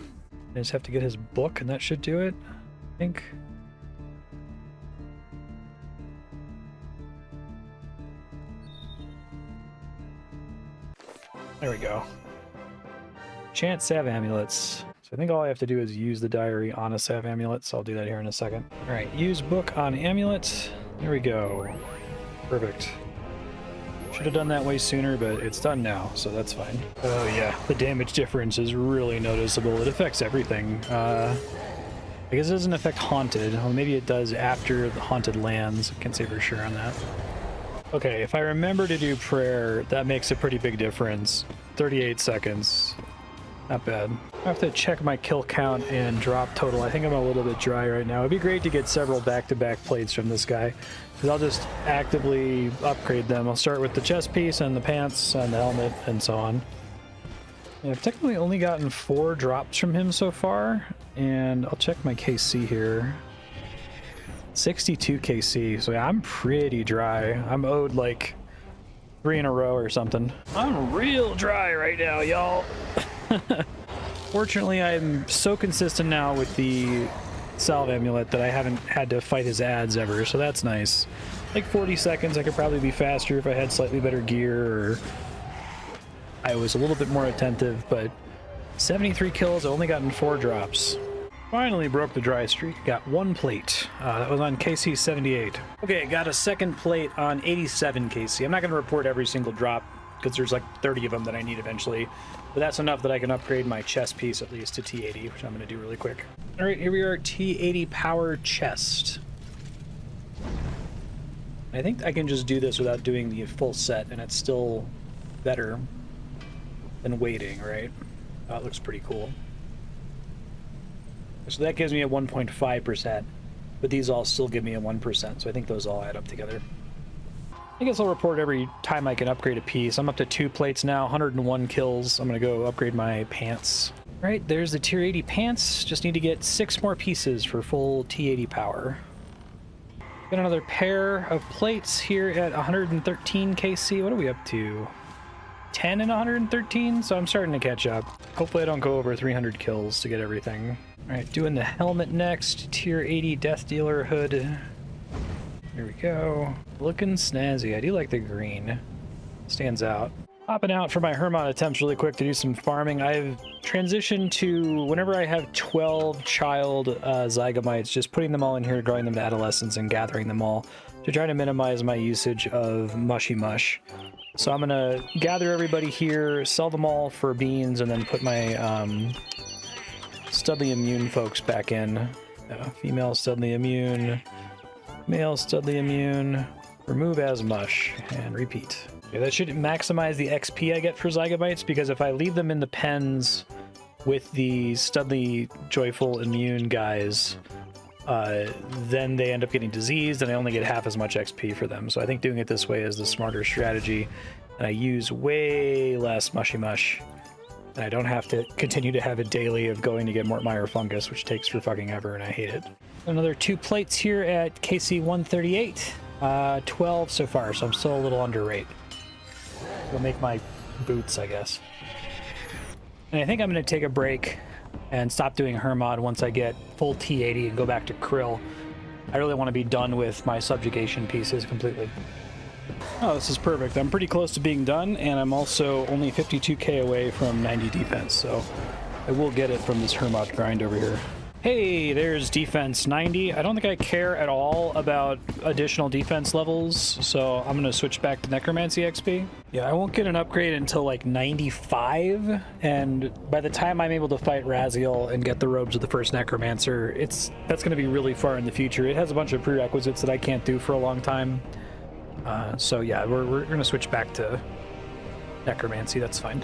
I just have to get his book, and that should do it, I think. There we go. Chant salve amulets. So I think all I have to do is use the diary on a salve amulet, so I'll do that here in a second. All right, use book on amulet. There we go. Perfect. Should have done that way sooner, but it's done now, so that's fine. Oh yeah, the damage difference is really noticeable. It affects everything. I guess it doesn't affect haunted. Well, maybe it does after the haunted lands. I can't say for sure on that. Okay, if I remember to do prayer, that makes a pretty big difference. 38 seconds. Not bad. I have to check my kill count and drop total. I think I'm a little bit dry right now. It'd be great to get several back-to-back plates from this guy, because I'll just actively upgrade them. I'll start with the chest piece and the pants and the helmet and so on. And I've technically only gotten 4 drops from him so far, and I'll check my KC here. 62 KC, so yeah, I'm pretty dry. I'm owed like 3 in a row or something. I'm real dry right now, y'all. Fortunately, I'm so consistent now with the salve amulet that I haven't had to fight his ads ever, so that's nice. Like 40 seconds, I could probably be faster if I had slightly better gear or I was a little bit more attentive, but 73 kills, I've only gotten 4 drops. Finally broke the dry streak. Got 1 plate. That was on KC 78. Okay, got a second plate on 87 KC. I'm not going to report every single drop because there's like 30 of them that I need eventually. But that's enough that I can upgrade my chest piece at least to T80, which I'm going to do really quick. All right, here we are, T80 power chest. I think I can just do this without doing the full set, and it's still better than waiting, right? That looks pretty cool. So that gives me a 1.5%, but these all still give me a 1%, so I think those all add up together. I guess I'll report every time I can upgrade a piece. I'm up to 2 plates now, 101 kills. I'm gonna go upgrade my pants. All right, there's the tier 80 pants. Just need to get 6 more pieces for full T80 power. Got another pair of plates here at 113 KC. What are we up to? 10 and 113, so I'm starting to catch up. Hopefully I don't go over 300 kills to get everything. All right, doing the helmet next. Tier 80 Death Dealer hood. Here we go. Looking snazzy. I do like the green. Stands out. Popping out for my Hermod attempts really quick to do some farming. I've transitioned to, whenever I have 12 child zygomites, just putting them all in here, growing them to adolescence, and gathering them all to try to minimize my usage of mushy mush. So I'm gonna gather everybody here, sell them all for beans, and then put my Studley Immune folks back in. Female Studley Immune, male Studley Immune, remove as mush, and repeat. Okay, that should maximize the XP I get for zygomites, because if I leave them in the pens with the Studley Joyful Immune guys, then they end up getting diseased and I only get half as much XP for them. So I think doing it this way is the smarter strategy, and I use way less mushy mush, and I don't have to continue to have a daily of going to get Mort Meyer fungus, which takes for fucking ever, and I hate it. Another 2 plates here at KC 138. 12 so far, so I'm still a little under rate. We'll make my boots, I guess. And I think I'm going to take a break and stop doing Hermod once I get full T80 and go back to Krill. I really want to be done with my subjugation pieces completely. Oh, this is perfect. I'm pretty close to being done, and I'm also only 52k away from 90 defense, so I will get it from this Hermod grind over here. Hey, there's defense 90. I don't think I care at all about additional defense levels, so I'm going to switch back to Necromancy XP. Yeah, I won't get an upgrade until like 95, and by the time I'm able to fight Raziel and get the robes of the first Necromancer, that's going to be really far in the future. It has a bunch of prerequisites that I can't do for a long time. So yeah, we're going to switch back to Necromancy. That's fine.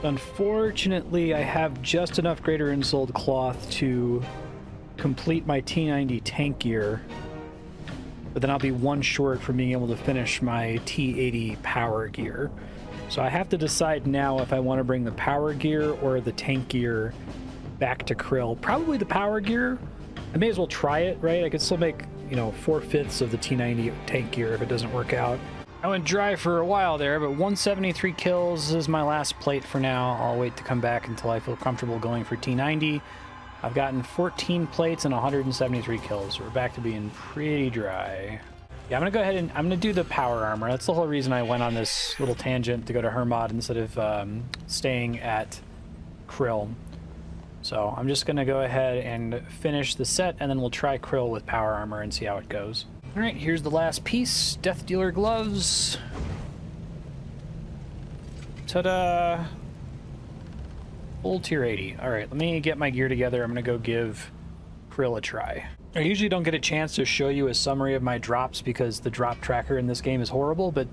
Unfortunately, I have just enough Greater Insold Cloth to complete my T90 tank gear, but then I'll be 1 short from being able to finish my T80 power gear. So I have to decide now if I want to bring the power gear or the tank gear back to Krill. Probably the power gear. I may as well try it, right? I could still make, you know, 4/5 of the T90 tank gear if it doesn't work out. I went dry for a while there, but 173 kills is my last plate for now. I'll wait to come back until I feel comfortable going for T90. I've gotten 14 plates and 173 kills. So we're back to being pretty dry. Yeah, I'm gonna go ahead and I'm gonna do the power armor. That's the whole reason I went on this little tangent to go to Hermod instead of staying at Krill. So I'm just gonna go ahead and finish the set, and then we'll try Krill with power armor and see how it goes. All right, here's the last piece: Death Dealer gloves. Ta-da! Full tier 80. All right, let me get my gear together. I'm gonna go give Krill a try. I usually don't get a chance to show you a summary of my drops because the drop tracker in this game is horrible, but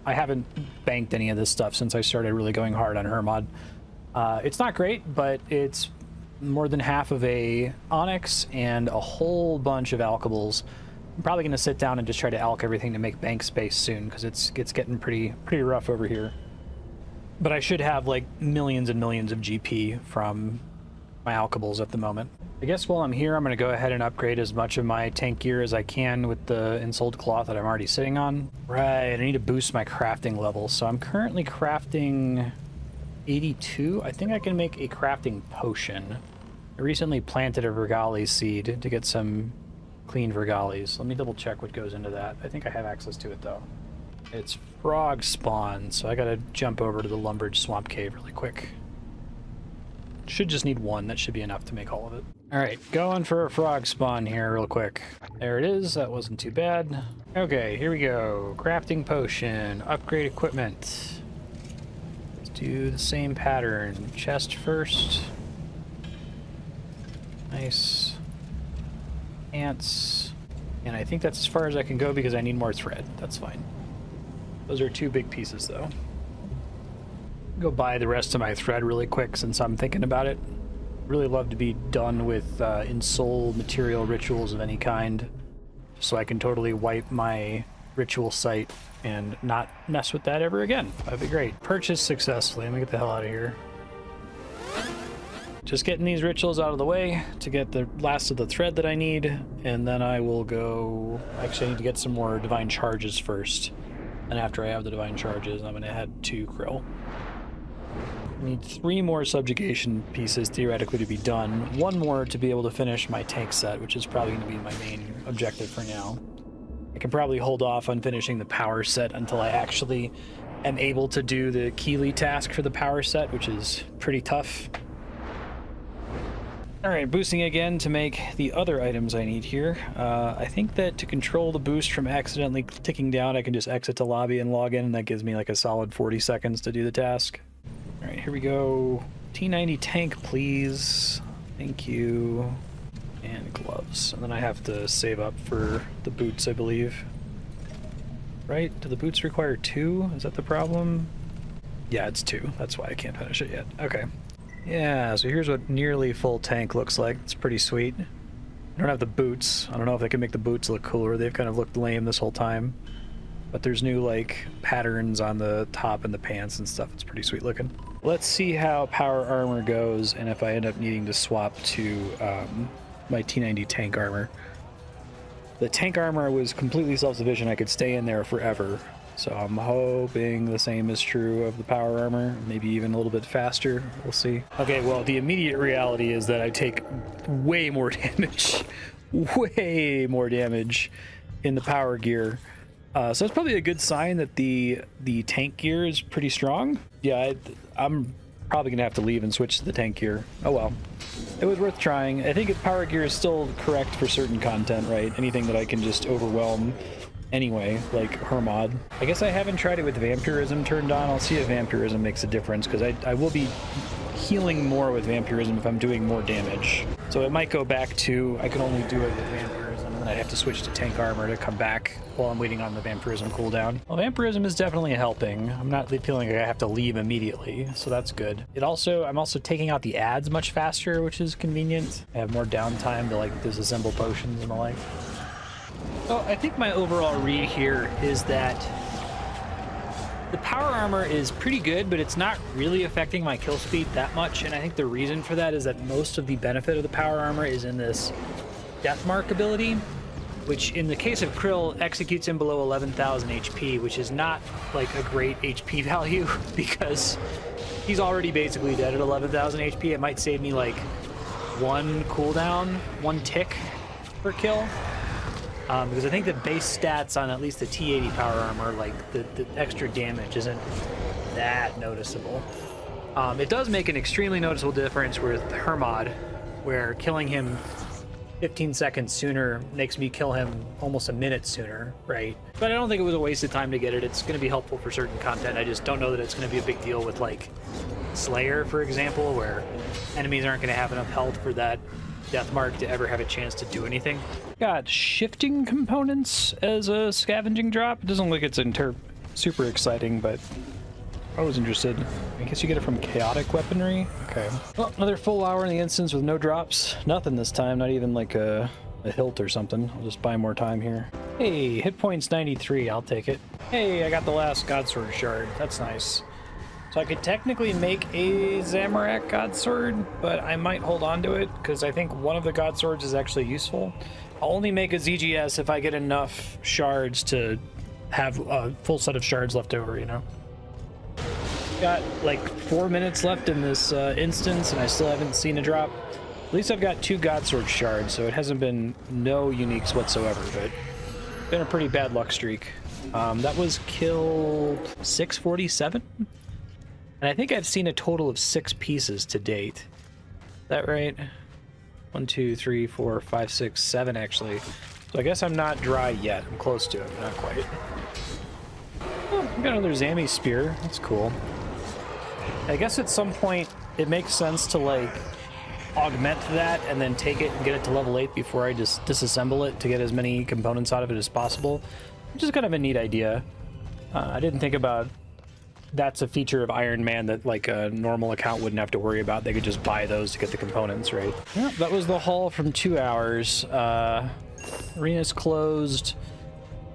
I haven't banked any of this stuff since I started really going hard on Hermod. It's not great, but it's more than half of a Onyx and a whole bunch of alkables. I'm probably going to sit down and just try to alk everything to make bank space soon because it's getting pretty rough over here. But I should have like millions and millions of GP from my alkables at the moment. I guess while I'm here, I'm going to go ahead and upgrade as much of my tank gear as I can with the ensouled cloth that I'm already sitting on. Right, I need to boost my crafting level. So I'm currently crafting 82. I think I can make a crafting potion. I recently planted a Vergali seed to get some clean Vergalis. Let me double check what goes into that. I think I have access to it though. It's frog spawn, so I gotta jump over to the Lumbridge Swamp Cave really quick. Should just need one. That should be enough to make all of it. All right, going for a frog spawn here real quick. There it is. That wasn't too bad. Okay, here we go. Crafting potion, upgrade equipment. Let's do the same pattern. Chest first. Nice. Ants. And I think that's as far as I can go because I need more thread. That's fine. Those are 2 big pieces though. Go buy the rest of my thread really quick since I'm thinking about it. Really love to be done with ensoul material rituals of any kind, so I can totally wipe my ritual site and not mess with that ever again. That'd be great. Purchase successfully. Let me get the hell out of here. Just getting these rituals out of the way to get the last of the thread that I need, and then I will go... Actually, I need to get some more divine charges first. And after I have the divine charges, I'm going to head to Krill. I need 3 more subjugation pieces theoretically to be done. 1 more to be able to finish my tank set, which is probably going to be my main objective for now. I can probably hold off on finishing the power set until I actually am able to do the Keeley task for the power set, which is pretty tough. All right, boosting again to make the other items I need here. I think that to control the boost from accidentally ticking down, I can just exit the lobby and log in, and that gives me like a solid 40 seconds to do the task. All right, here we go. T90 tank, please. Thank you. And gloves. And then I have to save up for the boots, I believe. Right? Do the boots require 2? Is that the problem? Yeah, it's 2. That's why I can't finish it yet. Okay. Yeah, so here's what nearly full tank looks like. It's pretty sweet. I don't have the boots. I don't know if they can make the boots look cooler. They've kind of looked lame this whole time. But there's new, like, patterns on the top and the pants and stuff. It's pretty sweet looking. Let's see how power armor goes and if I end up needing to swap to my T90 tank armor. The tank armor was completely self-sufficient. I could stay in there forever. So I'm hoping the same is true of the power armor, maybe even a little bit faster. We'll see. Okay, well, the immediate reality is that I take way more damage. Way more damage in the power gear. So it's probably a good sign that the tank gear is pretty strong. Yeah, I'm probably gonna have to leave and switch to the tank gear. Oh well. It was worth trying. I think power gear is still correct for certain content, right? Anything that I can just overwhelm anyway, like Hermod. I guess I haven't tried it with vampirism turned on. I'll see if vampirism makes a difference, because I will be healing more with vampirism if I'm doing more damage. So it might go back to, I can only do it with vampirism, and I have to switch to tank armor to come back while I'm waiting on the vampirism cooldown. Well, vampirism is definitely helping. I'm not feeling like I have to leave immediately, so that's good. I'm also taking out the ads much faster, which is convenient. I have more downtime to like disassemble potions and the like. So I think my overall read here is that The power armor is pretty good, but it's not really affecting my kill speed that much, and I think the reason for that is that most of the benefit of the power armor is in this death mark ability, which in the case of Krill executes him below 11,000 HP, which is not like a great HP value because he's already basically dead at 11,000 HP. It might save me like one cooldown, one tick per kill. Because I think the base stats on at least the T80 power armor, like the extra damage isn't that noticeable. It does make an extremely noticeable difference with Hermod, where killing him 15 seconds sooner makes me kill him almost a minute sooner, right? But I don't think it was a waste of time to get it. It's going to be helpful for certain content. I just don't know that it's going to be a big deal with like Slayer, for example, where enemies aren't going to have enough health for that death mark to ever have a chance to do anything. Got shifting components as a scavenging drop. It doesn't look like it's super exciting, but I was interested. I guess you get it from chaotic weaponry. Okay. Well, another full hour in the instance with no drops. Nothing this time, not even like a hilt or something. I'll just buy more time here. Hey, hit points 93, I'll take it. Hey, I got the last Godsword shard. That's nice. So I could technically make a Zamorak Godsword, but I might hold on to it because I think one of the Godswords is actually useful. I'll only make a ZGS if I get enough shards to have a full set of shards left over, you know? Got like 4 minutes left in this instance and I still haven't seen a drop. At least I've got 2 Godsword shards, so it hasn't been no uniques whatsoever, but been a pretty bad luck streak. That was kill 647? And I think I've seen a total of 6 pieces to date. Is that right? 1, 2, 3, 4, 5, 6, 7 actually. So I guess I'm not dry yet. I'm close to it, but not quite. Oh, I got another Zami spear. That's cool. I guess at some point it makes sense to like augment that and then take it and get it to level 8 before I just disassemble it to get as many components out of it as possible. Which is kind of a neat idea. I didn't think about that's a feature of Ironman that like a normal account wouldn't have to worry about. They could just buy those to get the components, right? Yeah, that was the haul from 2 hours. Arena's closed.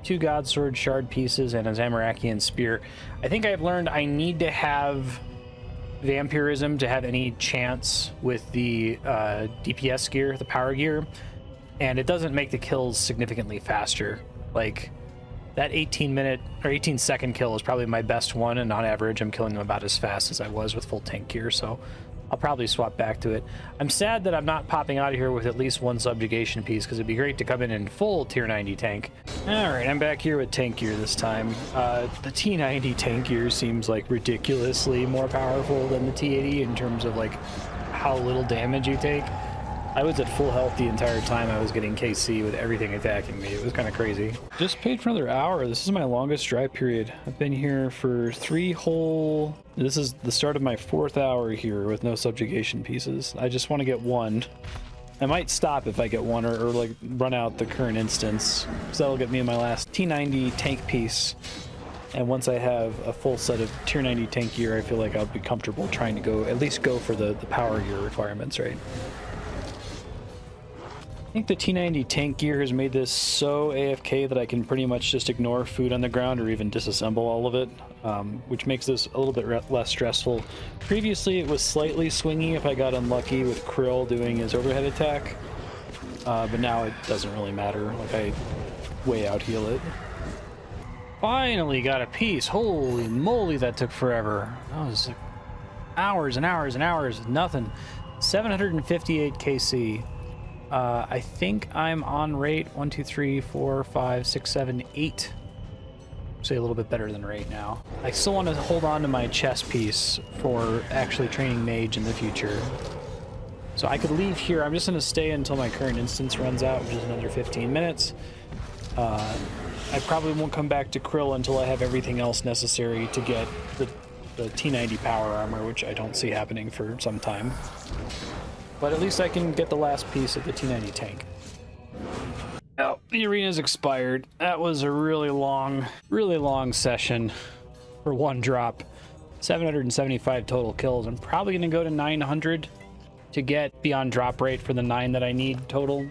2 Godsword shard pieces and a Zamorakian spear. I think I've learned I need to have vampirism to have any chance with the DPS gear, the power gear, and it doesn't make the kills significantly faster. Like that 18-second kill is probably my best one, and on average I'm killing them about as fast as I was with full tank gear, so I'll probably swap back to it. I'm sad that I'm not popping out of here with at least 1 subjugation piece, because it'd be great to come in full tier 90 tank. Alright, I'm back here with tank gear this time. The T90 tank gear seems like ridiculously more powerful than the T80 in terms of like how little damage you take. I was at full health the entire time I was getting KC with everything attacking me. It was kind of crazy. Just paid for another hour. This is my longest dry period. I've been here for 3 whole... This is the start of my 4th hour here with no subjugation pieces. I just want to get 1. I might stop if I get 1 or like run out the current instance, because that'll get me my last T90 tank piece. And once I have a full set of tier 90 tank gear, I feel like I'll be comfortable trying to at least go for the power gear requirements, right? I think the T90 tank gear has made this so AFK that I can pretty much just ignore food on the ground or even disassemble all of it, which makes this a little bit less stressful. Previously it was slightly swingy if I got unlucky with Krill doing his overhead attack, but now it doesn't really matter. Like I way out heal it. Finally got a piece. Holy moly, that took forever. That was like hours and hours and hours, nothing. 758 KC. I think I'm on rate 1, 2, 3, 4, 5, 6, 7, 8. Say a little bit better than rate now. I still want to hold on to my chest piece for actually training mage in the future. So I could leave here. I'm just going to stay until my current instance runs out, which is another 15 minutes. I probably won't come back to Krill until I have everything else necessary to get the T90 power armor, which I don't see happening for some time. But at least I can get the last piece of the T90 tank. Oh, the arena's expired. That was a really long session for 1 drop. 775 total kills. I'm probably going to go to 900 to get beyond drop rate for the 9 that I need total.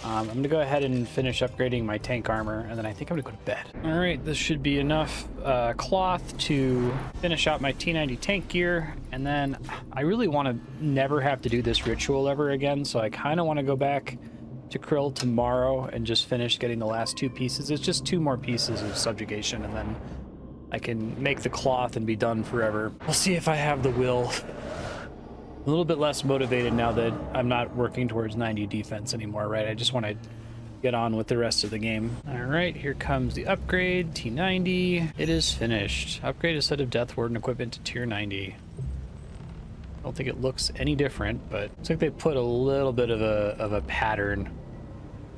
I'm going to go ahead and finish upgrading my tank armor, and then I think I'm going to go to bed. All right, this should be enough cloth to finish out my T90 tank gear, and then I really want to never have to do this ritual ever again, so I kind of want to go back to Krill tomorrow and just finish getting the last 2 pieces. It's just 2 more pieces of subjugation, and then I can make the cloth and be done forever. We'll see if I have the will. A little bit less motivated now that I'm not working towards 90 defense anymore, right? I just want to get on with the rest of the game. All right, here comes the upgrade, T90. It is finished. Upgrade a set of Death Warden equipment to tier 90. I don't think it looks any different, but it looks like they put a little bit of a pattern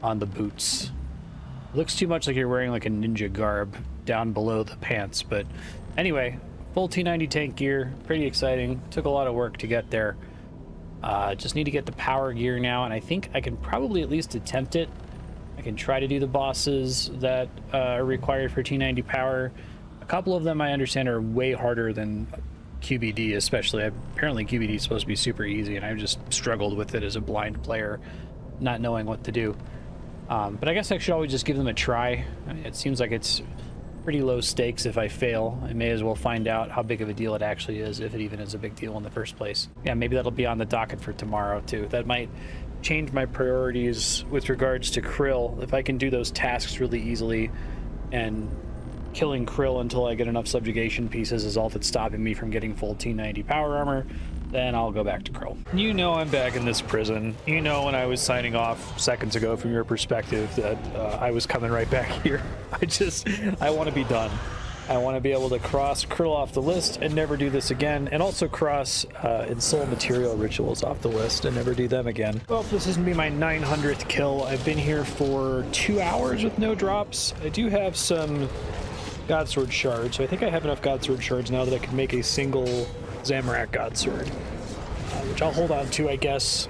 on the boots. It looks too much like you're wearing like a ninja garb down below the pants, but anyway, full T90 tank gear, pretty exciting. Took a lot of work to get there. Just need to get the power gear now, and I think I can probably at least attempt it. I can try to do the bosses that are required for T90 power. A couple of them I understand are way harder than QBD, especially. Apparently QBD is supposed to be super easy, and I've just struggled with it as a blind player, not knowing what to do. But I guess I should always just give them a try. It seems like it's pretty low stakes. If I fail, I may as well find out how big of a deal it actually is, if it even is a big deal in the first place. Yeah, maybe that'll be on the docket for tomorrow too. That might change my priorities with regards to Krill. If I can do those tasks really easily, and killing Krill until I get enough subjugation pieces is all that's stopping me from getting full T90 power armor, then I'll go back to Krill. You know I'm back in this prison. You know when I was signing off seconds ago from your perspective that I was coming right back here. I want to be done. I want to be able to cross Krill off the list and never do this again, and also cross Ensoul Material Rituals off the list and never do them again. Well, this is going to be my 900th kill. I've been here for 2 hours with no drops. I do have some Godsword shards, so I think I have enough Godsword shards now that I can make a single Zamorak Godsword, which I'll hold on to, I guess.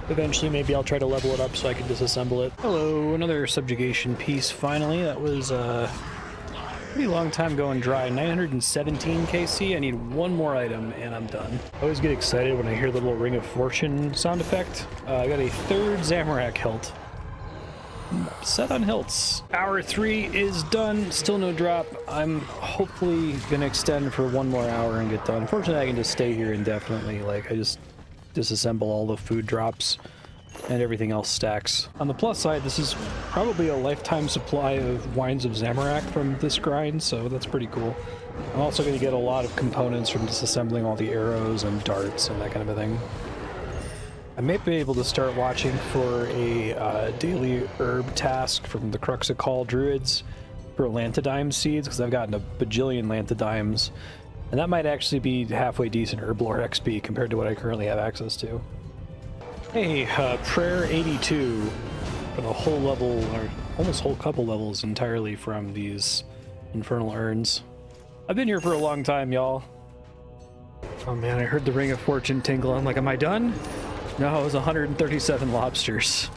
Eventually, maybe I'll try to level it up so I can disassemble it. Hello, another subjugation piece, finally. That was a pretty long time going dry. 917 KC. I need one more item, and I'm done. I always get excited when I hear the little Ring of Fortune sound effect. I got a 3rd Zamorak hilt. Set on hilts. Hour 3 is done. Still no drop. I'm hopefully gonna extend for 1 more hour and get done. Unfortunately, I can just stay here indefinitely. Like, I just disassemble all the food drops and everything else stacks. On the plus side, this is probably a lifetime supply of Wines of Zamorak from this grind, so that's pretty cool. I'm also gonna get a lot of components from disassembling all the arrows and darts and that kind of a thing. I may be able to start watching for a daily herb task from the Cruxacall Druids for Lantadyme seeds, because I've gotten a bajillion Lantadymes, and that might actually be halfway decent Herblore XP compared to what I currently have access to. Hey, Prayer 82, got a whole level, or almost whole couple levels entirely from these Infernal Urns. I've been here for a long time, y'all. Oh man, I heard the Ring of Fortune tingle. I'm like, am I done? No, it was 137 lobsters.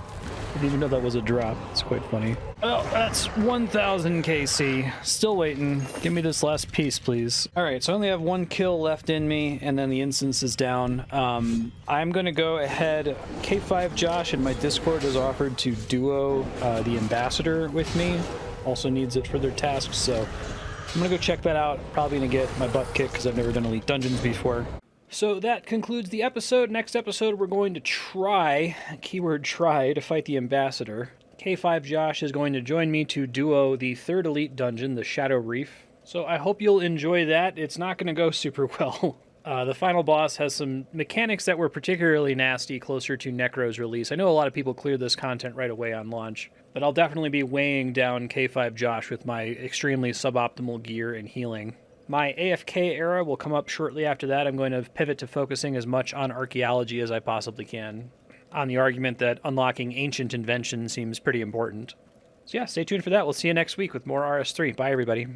I didn't even know that was a drop. It's quite funny. Oh, that's 1,000 KC. Still waiting. Give me this last piece, please. All right, so I only have 1 kill left in me, and then the instance is down. I'm going to go ahead. K5 Josh in my Discord has offered to duo the Ambassador with me. Also needs it for their tasks, so I'm going to go check that out. Probably going to get my butt kicked because I've never done Elite Dungeons before. So that concludes the episode. Next episode, we're going to try, keyword try, to fight the Ambassador. K5 Josh is going to join me to duo the 3rd Elite Dungeon, the Shadow Reef. So I hope you'll enjoy that. It's not going to go super well. The final boss has some mechanics that were particularly nasty closer to Necro's release. I know a lot of people cleared this content right away on launch, but I'll definitely be weighing down K5 Josh with my extremely suboptimal gear and healing. My AFK era will come up shortly after that. I'm going to pivot to focusing as much on archaeology as I possibly can, on the argument that unlocking ancient invention seems pretty important. So yeah, stay tuned for that. We'll see you next week with more RS3. Bye, everybody.